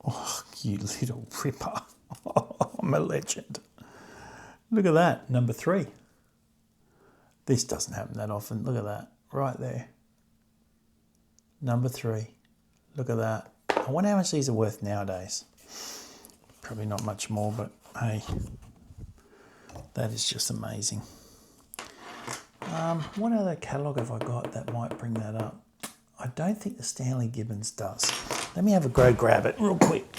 Oh, you little ripper. I'm a legend. Look at that, number 3. This doesn't happen that often. Look at that, right there. Number 3. Look at that. I wonder how much these are worth nowadays. Probably not much more, but hey, that is just amazing. What other catalogue have I got that might bring that up? I don't think the Stanley Gibbons does. Let me have a go grab it real quick.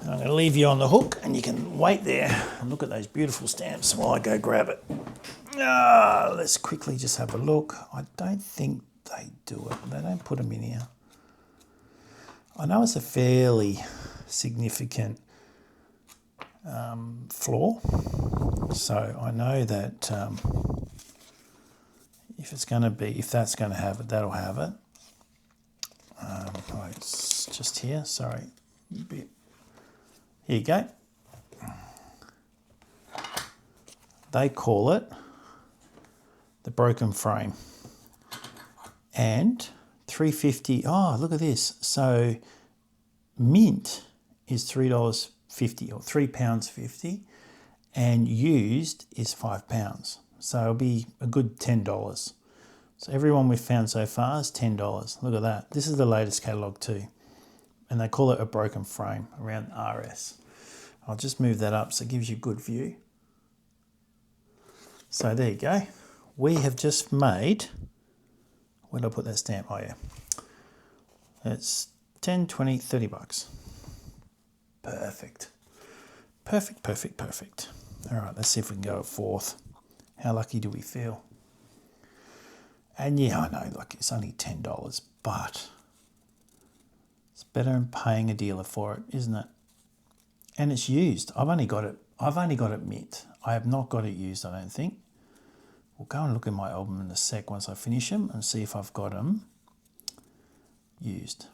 And I'm going to leave you on the hook and you can wait there and look at those beautiful stamps while I go grab it. Let's quickly just have a look. I don't think they do it. They don't put them in here. I know it's a fairly significant floor. So I know that if that's going to have it, that'll have it. Right, it's just here, sorry. Here you go. They call it the broken frame. And $3.50. Oh, look at this. So mint is $3.50 or £3.50, and used is £5. So it'll be a good $10. So everyone we've found so far is $10. Look at that. This is the latest catalogue too. And they call it a broken frame around RS. I'll just move that up so it gives you a good view. So there you go. We have just made, where did I put that stamp? Oh yeah. It's 10, 20, 30 bucks. Perfect. Perfect, perfect, perfect. All right, let's see if we can go at 4th. How lucky do we feel? And yeah, I know, like it's only $10, but it's better than paying a dealer for it, isn't it? And it's used. I've only got it mint. I have not got it used, I don't think. We'll go and look at my album in a sec once I finish them and see if I've got them used.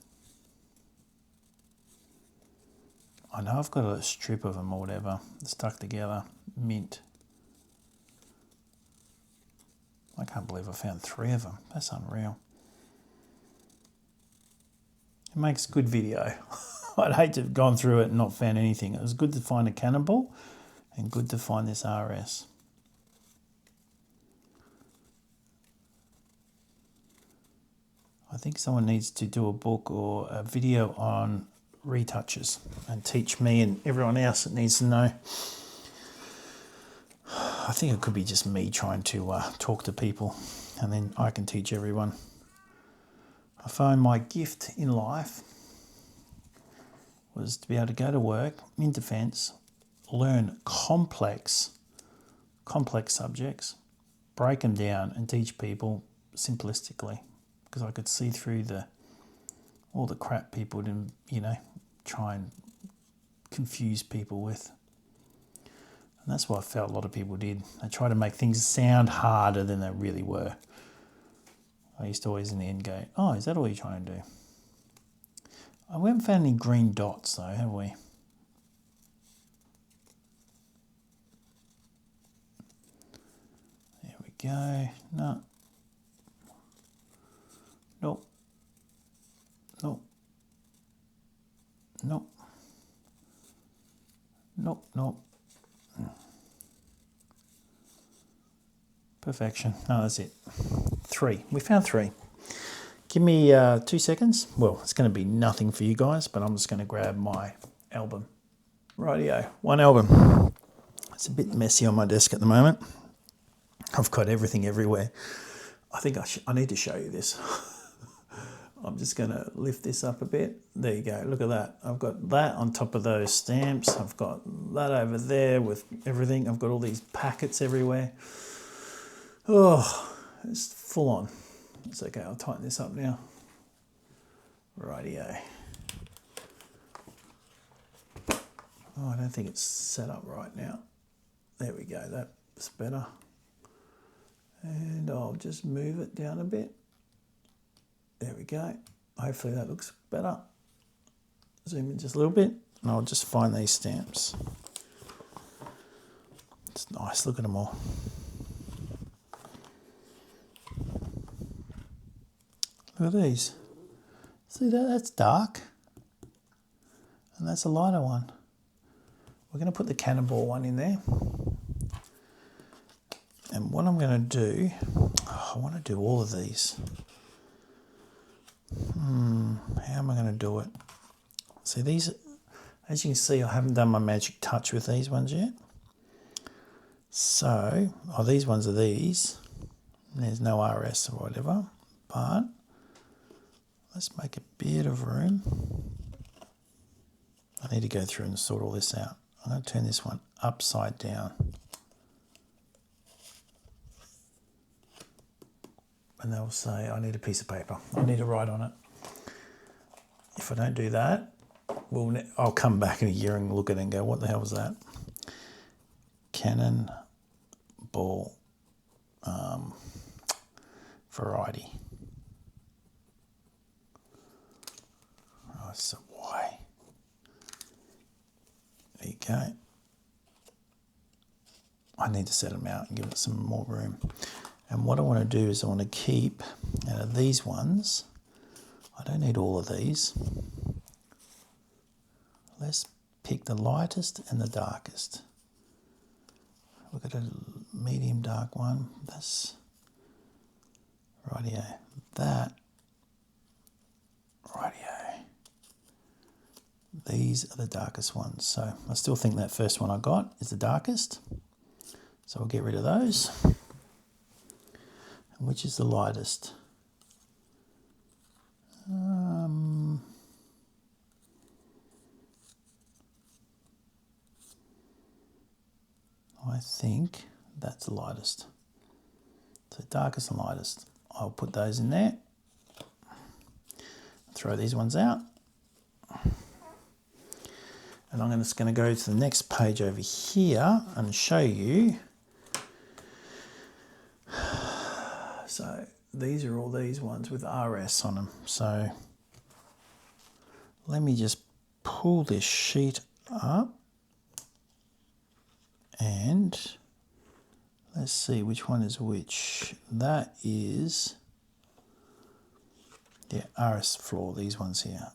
I know I've got a strip of them or whatever stuck together, mint. I can't believe I found 3 of them. That's unreal. It makes good video. I'd hate to have gone through it and not found anything. It was good to find a Cannonball and good to find this RS. I think someone needs to do a book or a video on retouches and teach me and everyone else that needs to know. I think it could be just me trying to talk to people, and then I can teach everyone. I find my gift in life was to be able to go to work in defence, learn complex subjects, break them down and teach people simplistically, because I could see through all the crap people didn't, try and confuse people with. And that's what I felt a lot of people did. They try to make things sound harder than they really were. I used to always in the end go, oh, is that all you're trying to do? We haven't found any green dots though, have we? There we go. No. Nope. Nope. Nope. Nope. Nope. Perfection. No, that's it. 3. We found 3. Give me 2 seconds. Well, it's going to be nothing for you guys, but I'm just going to grab my album. Rightio. 1 album. It's a bit messy on my desk at the moment. I've got everything everywhere. I think I need to show you this. I'm just going to lift this up a bit. There you go. Look at that. I've got that on top of those stamps. I've got that over there with everything. I've got all these packets everywhere. Oh, it's full on. It's okay. I'll tighten this up now. Rightio. Oh, I don't think it's set up right now. There we go. That's better. And I'll just move it down a bit. There we go. Hopefully that looks better. Zoom in just a little bit and I'll just find these stamps. It's nice. Look at them all. Look at these. See that? That's dark. And that's a lighter one. We're going to put the Cannonball one in there. And what I'm going to do, I want to do all of these. How am I going to do it? See, these, as you can see, I haven't done my magic touch with these ones yet. So, these ones are these. There's no RS or whatever, but let's make a bit of room. I need to go through and sort all this out. I'm going to turn this one upside down. And they'll say, I need a piece of paper. I need to write on it. If I don't do that, I'll come back in a year and look at it and go, what the hell was that? Cannon ball variety. Oh, it's a Y. There you go. I need to set them out and give it some more room. And what I want to do is I want to keep, out of these ones, I don't need all of these. Let's pick the lightest and the darkest. Look at a medium dark one. That's rightio. That rightio. These are the darkest ones. So I still think that first one I got is the darkest. So I'll get rid of those. And which is the lightest? I think that's the lightest. So darkest and lightest. I'll put those in there. Throw these ones out. And I'm just going to go to the next page over here and show you. So these are all these ones with RS on them. So let me just pull this sheet up. And let's see which one is which. That is the RS floor, these ones here.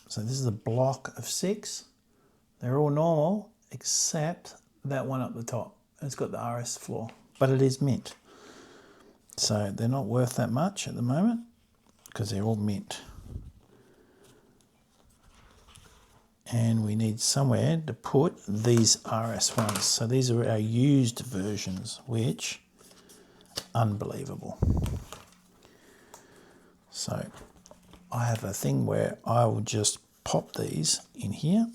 So this is a block of 6. They're all normal except that one up the top. It's got the RS floor, but it is mint. So they're not worth that much at the moment because they're all mint. And we need somewhere to put these RS ones. So these are our used versions, which, unbelievable. So I have a thing where I will just pop these in here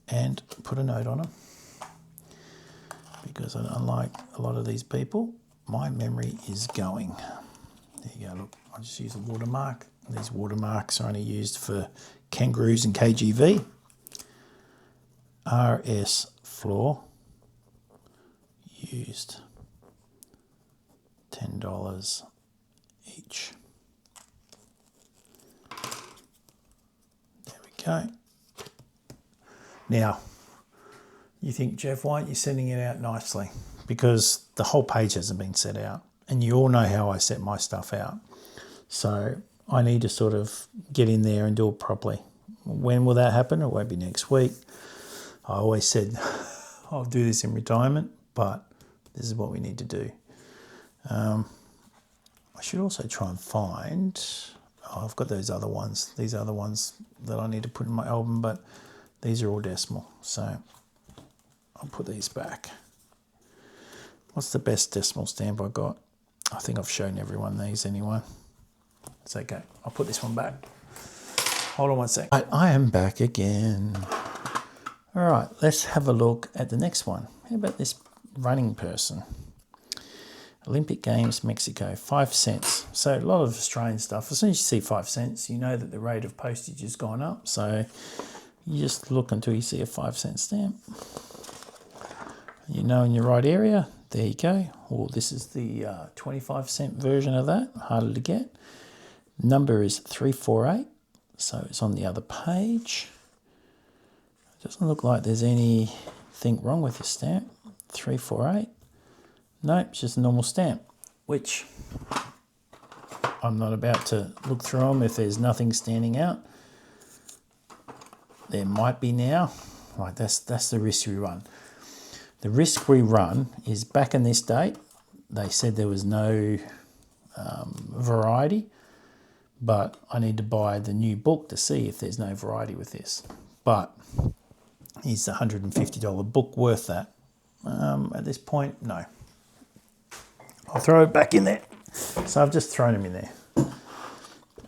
and put a note on them. Because unlike a lot of these people, my memory is going. There you go, look, I just use a watermark. These watermarks are only used for kangaroos and KGV. RS floor used. $10 each. There we go. Now, you think, Jeff, why aren't you sending it out nicely? Because the whole page hasn't been set out. And you all know how I set my stuff out. So I need to sort of get in there and do it properly. When will that happen? It won't be next week. I always said I'll do this in retirement, but this is what we need to do. I should also try and find, I've got those other ones. These are the ones that I need to put in my album, but these are all decimal. So I'll put these back. What's the best decimal stamp I got? I think I've shown everyone these anyway. It's okay. I'll put this one back. Hold on one sec. I am back again. All right, let's have a look at the next one. How about this running person? Olympic Games, Mexico, 5 cents. So a lot of Australian stuff. As soon as you see 5 cents, you know that the rate of postage has gone up. So you just look until you see a 5 cent stamp. You know in your right area. There you go. Or this is the 25 cent version of that. Harder to get. Number is 348, so it's on the other page. It doesn't look like there's anything wrong with this stamp. 348. Nope, it's just a normal stamp, which I'm not about to look through them if there's nothing standing out. There might be now. Right, that's the risk we run. The risk we run is back in this date, they said there was no variety, but I need to buy the new book to see if there's no variety with this. But is the $150 book worth that? At this point, no. I'll throw it back in there. So I've just thrown them in there.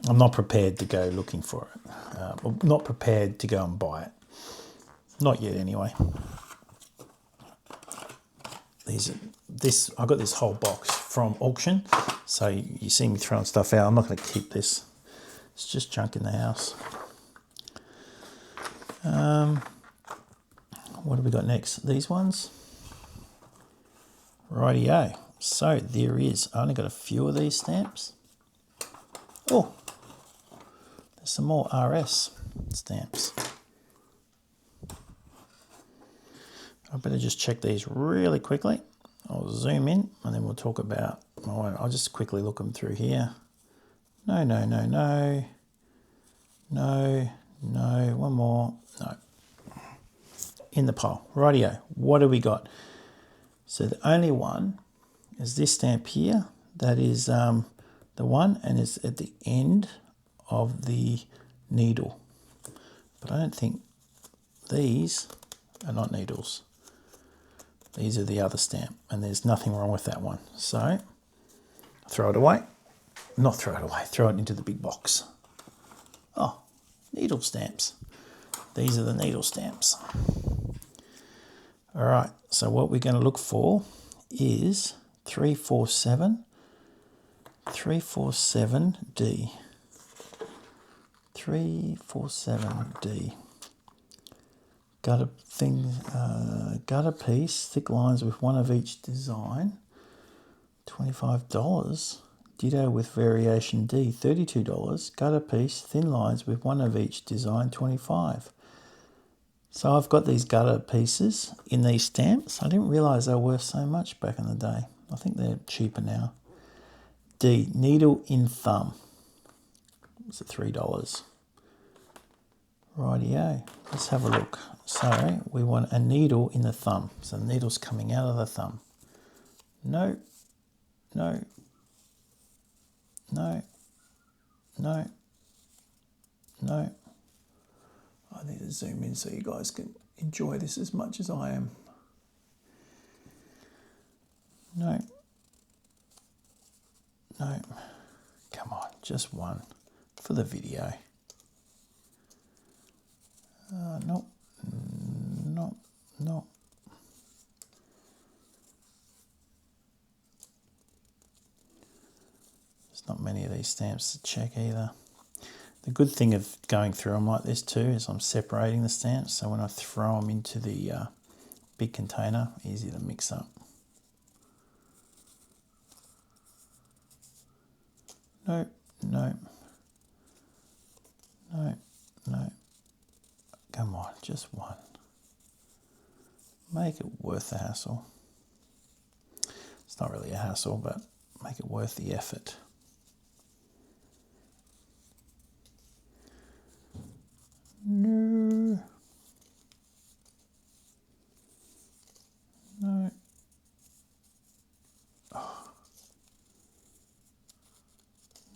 I'm not prepared to go looking for it. I'm not prepared to go and buy it. Not yet, anyway. I got this whole box from auction, so you see me throwing stuff out. I'm not going to keep this. It's just junk in the house. What have we got next? These ones. Rightio. So there is. I only got a few of these stamps. Oh, there's some more RS stamps. I better just check these really quickly. I'll zoom in and then we'll talk about, I'll just quickly look them through here. No, no, no, no. No, no, one more, no. In the pile. Rightio, what do we got? So the only one is this stamp here. That is the one, and it's at the end of the needle. But I don't think these are not needles. These are the other stamp, and there's nothing wrong with that one. So throw it away. Not throw it away, throw it into the big box. Oh, needle stamps. These are the needle stamps. All right, so what we're going to look for is 347, 347D. 347D. Got a piece, thick lines with one of each design, $25. Ditto with variation D, $32. Got a piece, thin lines with one of each design, $25. So I've got these gutter pieces in these stamps. I didn't realise they were worth so much back in the day. I think they're cheaper now. D, needle in thumb. It's at $3. Rightio, let's have a look. So we want a needle in the thumb. So the needle's coming out of the thumb. No, no, no, no, no. I need to zoom in so you guys can enjoy this as much as I am. No, no, come on, just one for the video. No, no, no. There's not many of these stamps to check either. The good thing of going through them like this too is I'm separating the stamps, so when I throw them into the big container, easy to mix up. No, no, no, no. Come on, just one. Make it worth the hassle. It's not really a hassle, but make it worth the effort. No. No. Oh.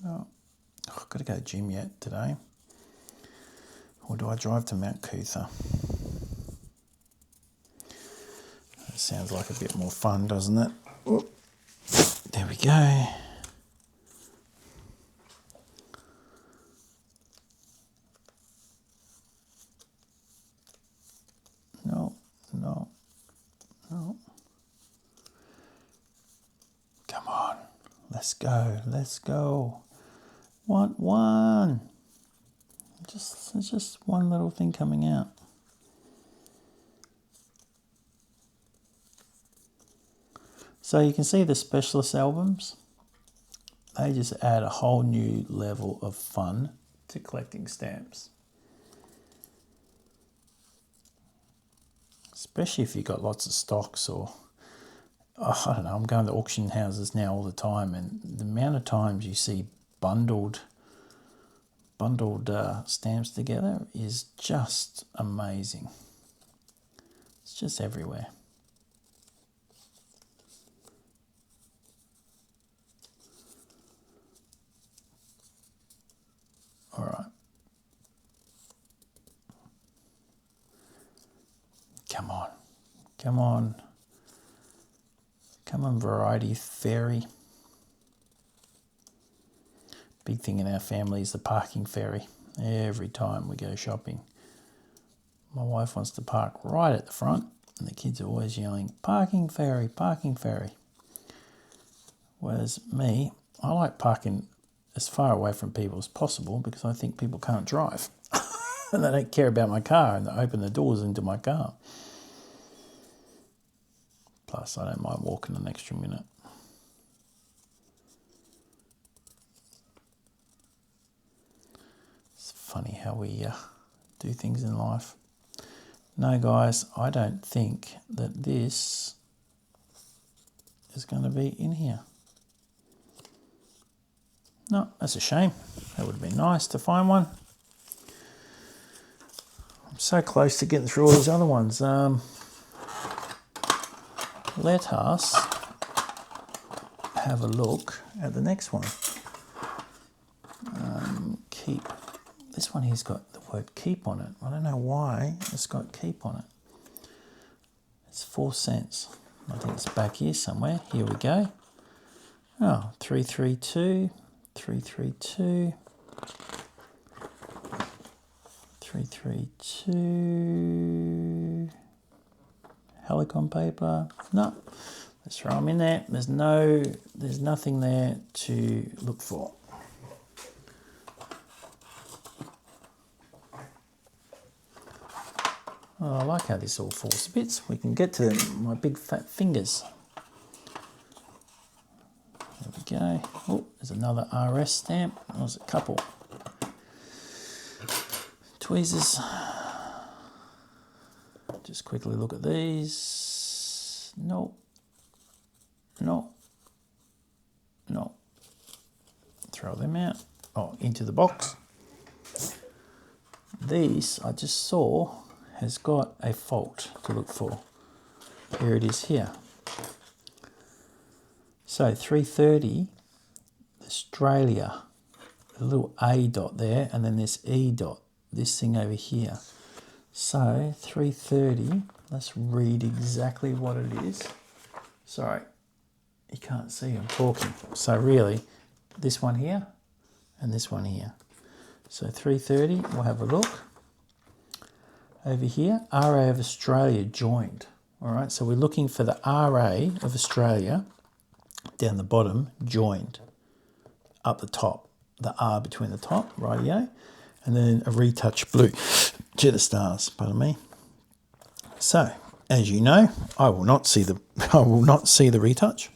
No. Oh, I've got to go to the gym yet today. Or do I drive to Mount Cootha? That sounds like a bit more fun, doesn't it? Oh. There we go. No, no, no. Come on. Let's go. Let's go. Want one. It's just one little thing coming out. So you can see the specialist albums. They just add a whole new level of fun to collecting stamps. Especially if you've got lots of stocks or, I don't know, I'm going to auction houses now all the time, and the amount of times you see bundled stamps together is just amazing. It's just everywhere. Come on. Come on. Come on, variety fairy. Big thing in our family is the parking ferry. Every time we go shopping, my wife wants to park right at the front, and the kids are always yelling, parking ferry, parking ferry. Whereas me, I like parking as far away from people as possible because I think people can't drive. And they don't care about my car, and they open the doors into my car. Plus, I don't mind walking an extra minute. It's funny how we do things in life. No, guys, I don't think that this is going to be in here. No, that's a shame. That would have been nice to find one. I'm so close to getting through all these other ones. Let us have a look at the next one. Keep. This one here's got the word keep on it. I don't know why it's got keep on it. It's 4 cents. I think it's back here somewhere. Here we go. Oh, 332, 332, 332. Helicon paper. No, let's throw them in there. There's nothing there to look for. Oh, I like how this all falls to bits. We can get to my big fat fingers. There we go. Oh, there's another RS stamp. There's a couple. Tweezers. Just quickly look at these. No. No. No. Throw them out. Oh, into the box. These I just saw has got a fault to look for. Here it is here. So 330 Australia, a little A dot there, and then this E dot, this thing over here. So 330, let's read exactly what it is. Sorry, you can't see, I'm talking. So really, this one here and this one here. So 330, we'll have a look. Over here, RA of Australia joined. All right, so we're looking for the RA of Australia down the bottom, joined. Up the top, the R between the top, rightio, and then a retouch blue to the stars, pardon me. So, as you know, I will not see the retouch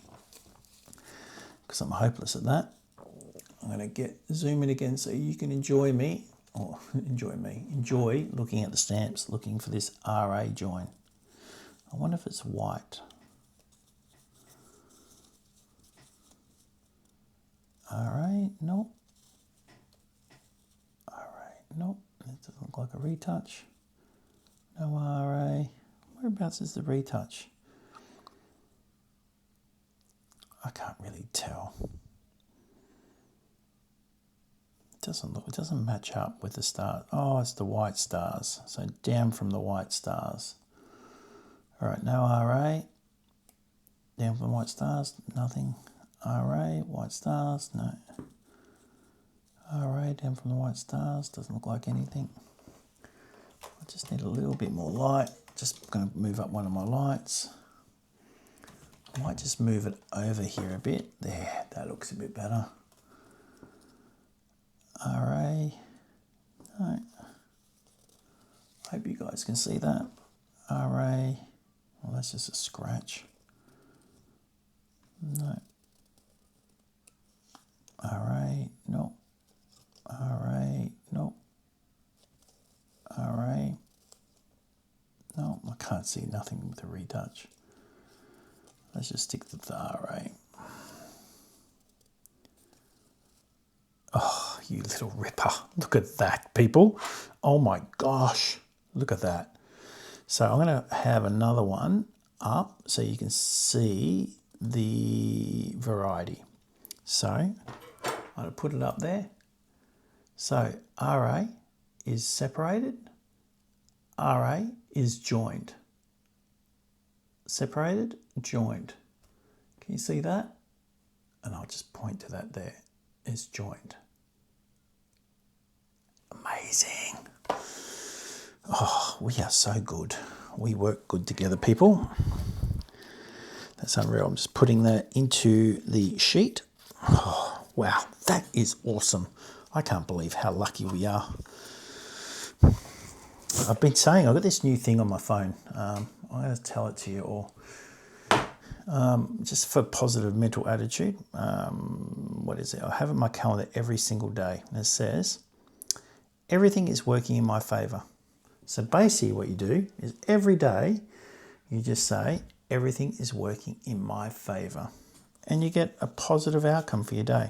because I'm hopeless at that. I'm going to zoom in again so you can enjoy looking at the stamps, looking for this RA join. I wonder if it's white. RA, nope. RA, nope. It doesn't look like a retouch. No RA. Whereabouts is the retouch? I can't really tell. It doesn't match up with the star. Oh, it's the white stars. So down from the white stars. All right, no RA. Down from the white stars, nothing. RA, white stars, no. RA, down from the white stars, doesn't look like anything. I just need a little bit more light. Just going to move up one of my lights. I might just move it over here a bit. There, that looks a bit better. RA, no. Hope you guys can see that. RA, well, that's just a scratch. No. RA, no. RA, no. RA, no. I can't see nothing with a retouch. Let's just stick to the RA. Oh, you little ripper. Look at that, people. Oh my gosh. Look at that. So I'm going to have another one up so you can see the variety. So I'm going to put it up there. So RA is separated. RA is joined. separated, joined. Can you see that? And I'll just point to that there. It's joined. Amazing. Oh, we are so good. We work good together, people. That's unreal. I'm just putting that into the sheet. Oh, wow, that is awesome. I can't believe how lucky we are. I've been saying, I've got this new thing on my phone. I'm going to tell it to you all. Just for positive mental attitude. What is it? I have it in my calendar every single day. And it says, everything is working in my favour. So basically what you do is every day you just say, everything is working in my favour. And you get a positive outcome for your day.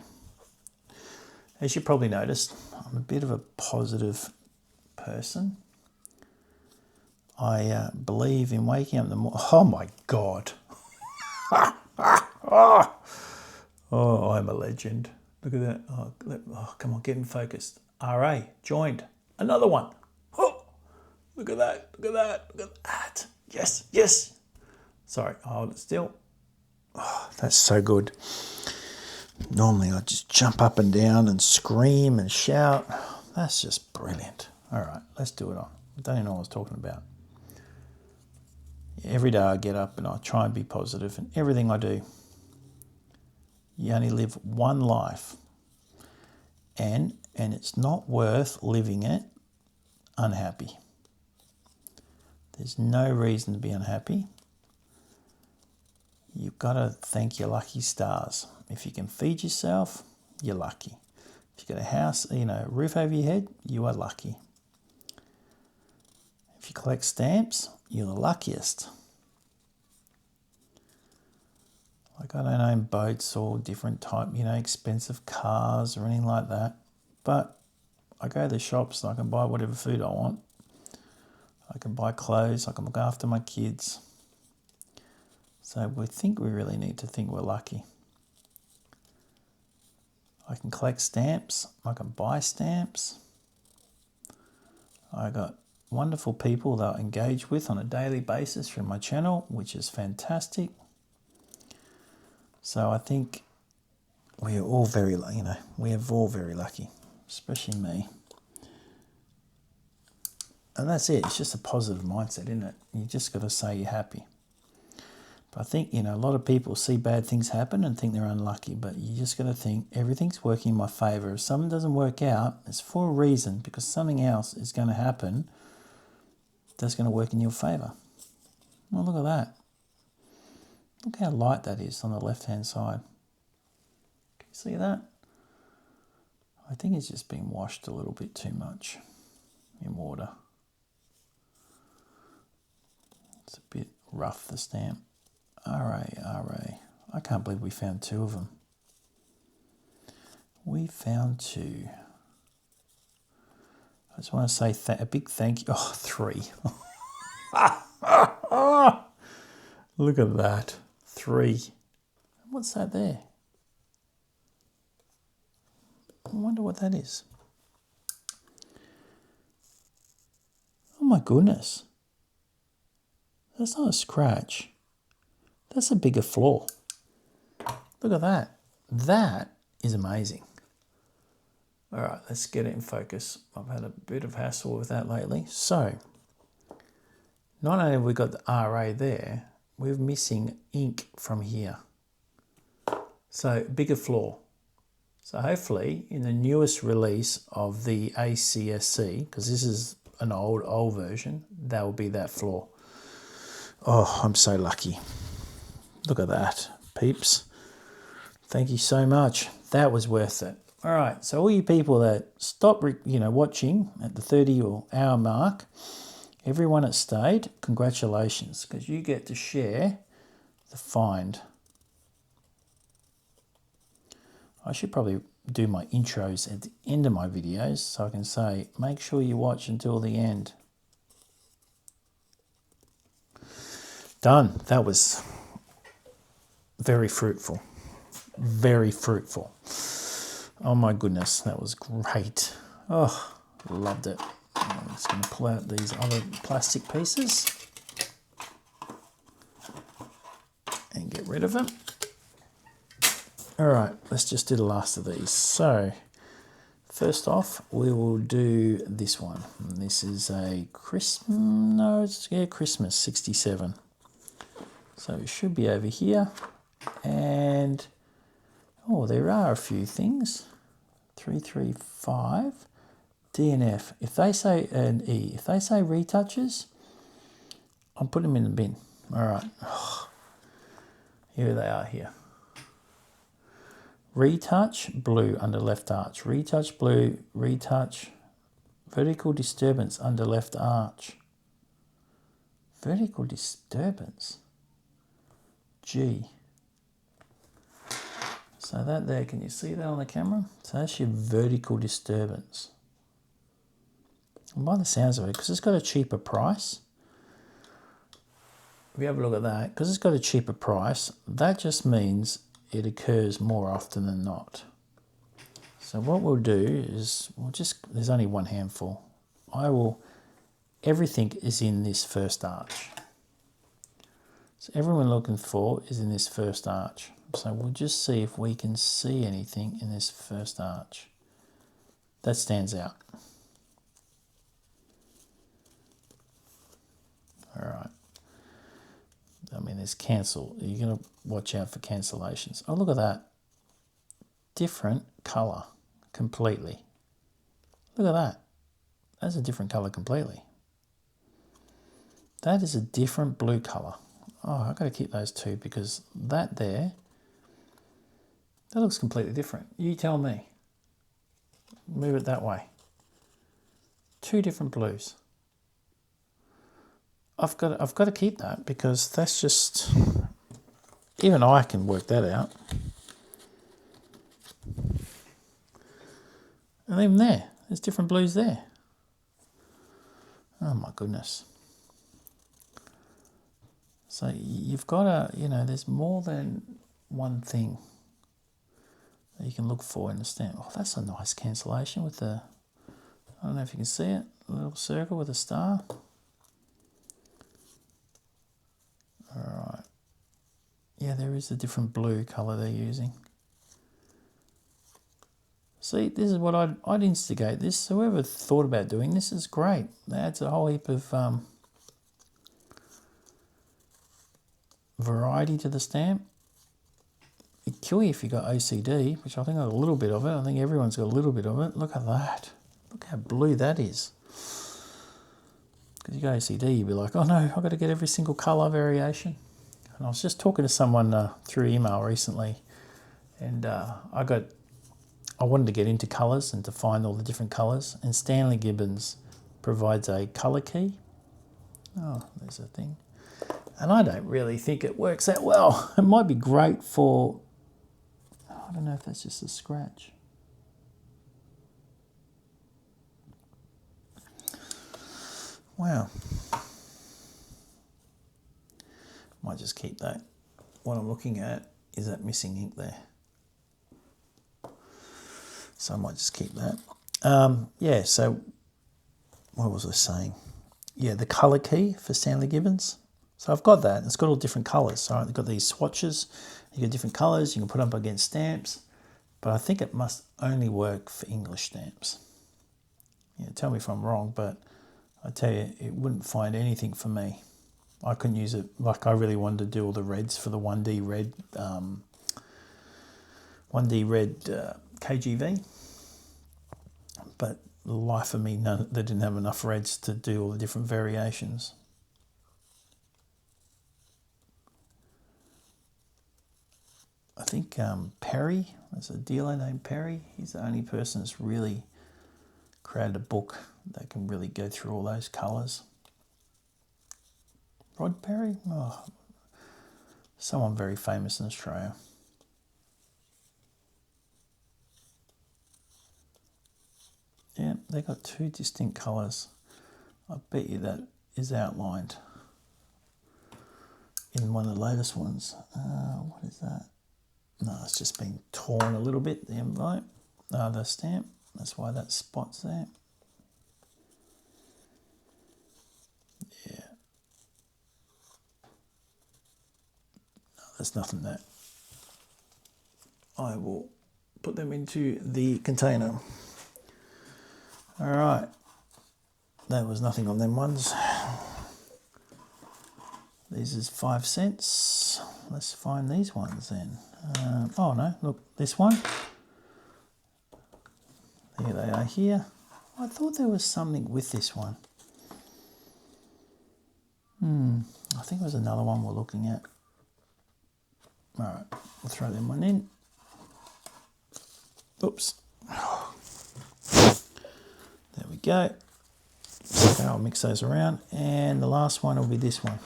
As you probably noticed, I'm a bit of a positive person. I believe in waking up in the morning. Oh my God. Oh, I'm a legend. Look at that. Oh, come on, get in focused. RA, joined. Another one. Oh, look at that. Look at that. Look at that. Yes, yes. Sorry, hold it still. Oh, that's so good. Normally I just jump up and down and scream and shout. That's just brilliant. All right, let's do it on. I don't even know what I was talking about. Every day I get up and I try and be positive in everything I do. You only live one life, and it's not worth living it unhappy. There's no reason to be unhappy. You've got to thank your lucky stars. If you can feed yourself, you're lucky. If you've got a house, roof over your head, you are lucky. If you collect stamps, you're the luckiest. Like, I don't own boats or different type, expensive cars or anything like that. But I go to the shops and I can buy whatever food I want. I can buy clothes, I can look after my kids. So we really need to think we're lucky. I can collect stamps, I can buy stamps. I got wonderful people that I engage with on a daily basis through my channel, which is fantastic. So I think we are all very, we are all very lucky, especially me. And that's it. It's just a positive mindset, isn't it? You just got to say you're happy. But I think, a lot of people see bad things happen and think they're unlucky, but you just got to think everything's working in my favour. If something doesn't work out, it's for a reason, because something else is going to happen that's going to work in your favour. Well, look at that. Look how light that is on the left-hand side. Can you see that? I think it's just been washed a little bit too much in water. It's a bit rough, the stamp. RA. I can't believe we found two of them. We found two. I just want to say a big thank you. Oh, 3. Look at that. 3. What's that there? I wonder what that is. Oh my goodness. That's not a scratch. That's a bigger flaw. Look at that. That is amazing. All right, let's get it in focus. I've had a bit of hassle with that lately. So, not only have we got the RA there, we're missing ink from here. So, bigger flaw. So hopefully in the newest release of the ACSC, because this is an old version, that will be that flaw. Oh, I'm so lucky. Look at that, peeps. Thank you so much. That was worth it. All right, so all you people that stop, watching at the 30-hour mark, everyone that stayed, congratulations, because you get to share the find. I should probably do my intros at the end of my videos so I can say, make sure you watch until the end. Done. That was very fruitful. Very fruitful. Oh my goodness, that was great. Oh, loved it. I'm just going to pull out these other plastic pieces. rid of them. All right, let's just do the last of these. So first off, we will do this one. And this is a Christmas 67. So it should be over here. And, oh, there are a few things. 335, DNF. If they say an E, if they say retouches, I'm putting them in the bin. All right. Here they are here. Retouch, blue under left arch. Retouch, blue, retouch. Vertical disturbance under left arch. Vertical disturbance. G. So that there, can you see that on the camera? So that's your vertical disturbance. And by the sounds of it, because it's got a cheaper price, if you have a look at that, because it's got a cheaper price, that just means it occurs more often than not. So what we'll do is, there's only one handful. Everything is in this first arch. So everyone looking for is in this first arch. So we'll just see if we can see anything in this first arch that stands out. All right. I mean, there's cancel. You're going to watch out for cancellations. Oh, look at that. Different colour completely. Look at that. That's a different colour completely. That is a different blue colour. Oh, I've got to keep those two because that there, that looks completely different. You tell me. Move it that way. Two different blues. I've got to keep that because that's just, even I can work that out. And even there's different blues there. Oh my goodness. So you've got to, there's more than one thing that you can look for in the stamp. Oh, that's a nice cancellation with the, I don't know if you can see it, a little circle with a star. All right. Yeah, there is a different blue colour they're using. See, this is what I'd instigate this. Whoever thought about doing this is great. That adds a whole heap of variety to the stamp. It'd kill you if you got OCD, which I think I got a little bit of it. I think everyone's got a little bit of it. Look at that. Look how blue that is. Because you got OCD, you'd be like, oh no, I've got to get every single colour variation. And I was just talking to someone through email recently, and I wanted to get into colours and to find all the different colours, and Stanley Gibbons provides a colour key. Oh, there's a thing. And I don't really think it works that well. It might be great for, I don't know if that's just a scratch. Wow. Might just keep that. What I'm looking at is that missing ink there. So I might just keep that. Yeah, so what was I saying? Yeah, the colour key for Stanley Gibbons. So I've got that. It's got all different colours. All right, they've got these swatches. You get different colours. You can put them up against stamps. But I think it must only work for English stamps. Yeah, tell me if I'm wrong, but I tell you, it wouldn't find anything for me. I couldn't use it. Like, I really wanted to do all the reds for the 1D red, KGV. But the life of me, they didn't have enough reds to do all the different variations. I think Perry, there's a dealer named Perry. He's the only person that's really created a book that can really go through all those colours. Rod Perry? Oh, someone very famous in Australia. Yeah, they got two distinct colours. I bet you that is outlined in one of the latest ones. What is that? No, it's just been torn a little bit, the envelope, the stamp. That's why that spot's there. Yeah. No, There's nothing there. I will put them into the container. All right. There was nothing on them ones. These is 5 cents. Let's find these ones then. Oh no, look, this one. Here they are here. I thought there was something with this one. I think it was another one we're looking at. All right, we'll throw them one in. Oops. There we go. Okay, I'll mix those around. And the last one will be this one.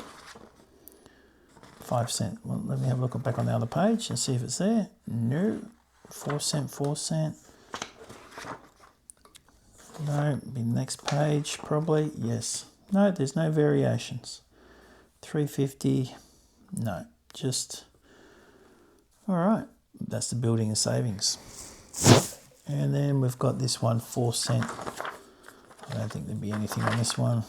5 cent. Well, let me have a look back on the other page and see if it's there. No. 4 cent, 4 cent. No, be next page probably. Yes. No, there's no variations. 3.50. No, just all right. That's the building and savings. And then we've got this one, 4 cent. I don't think there'd be anything on this one,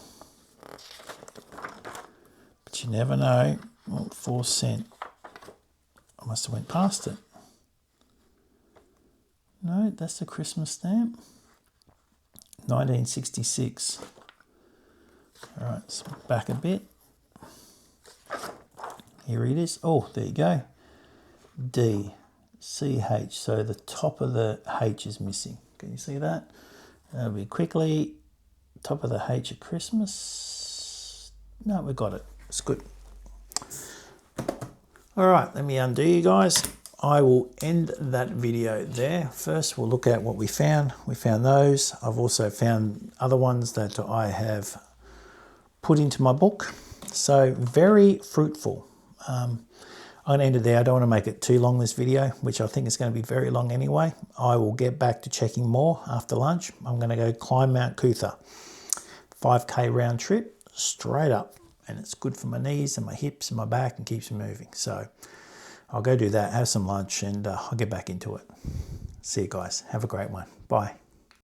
but you never know. Well, 4 cent. I must have went past it. No, that's the Christmas stamp. 1966. All right, so back a bit. Here it is. Oh, there you go. D, C, H. So the top of the H is missing. Can you see that? That'll be quickly. Top of the H at Christmas. No, we got it. It's good. All right, let me undo you guys. I will end that video there. First, we'll look at what we found. We found those. I've also found other ones that I have put into my book. So very fruitful. I'm going to end it there. I don't want to make it too long, this video, which I think is going to be very long anyway. I will get back to checking more after lunch. I'm going to go climb Mount Cootha. 5K round trip, straight up. And it's good for my knees and my hips and my back and keeps me moving. So I'll go do that, have some lunch, and I'll get back into it. See you guys. Have a great one. Bye.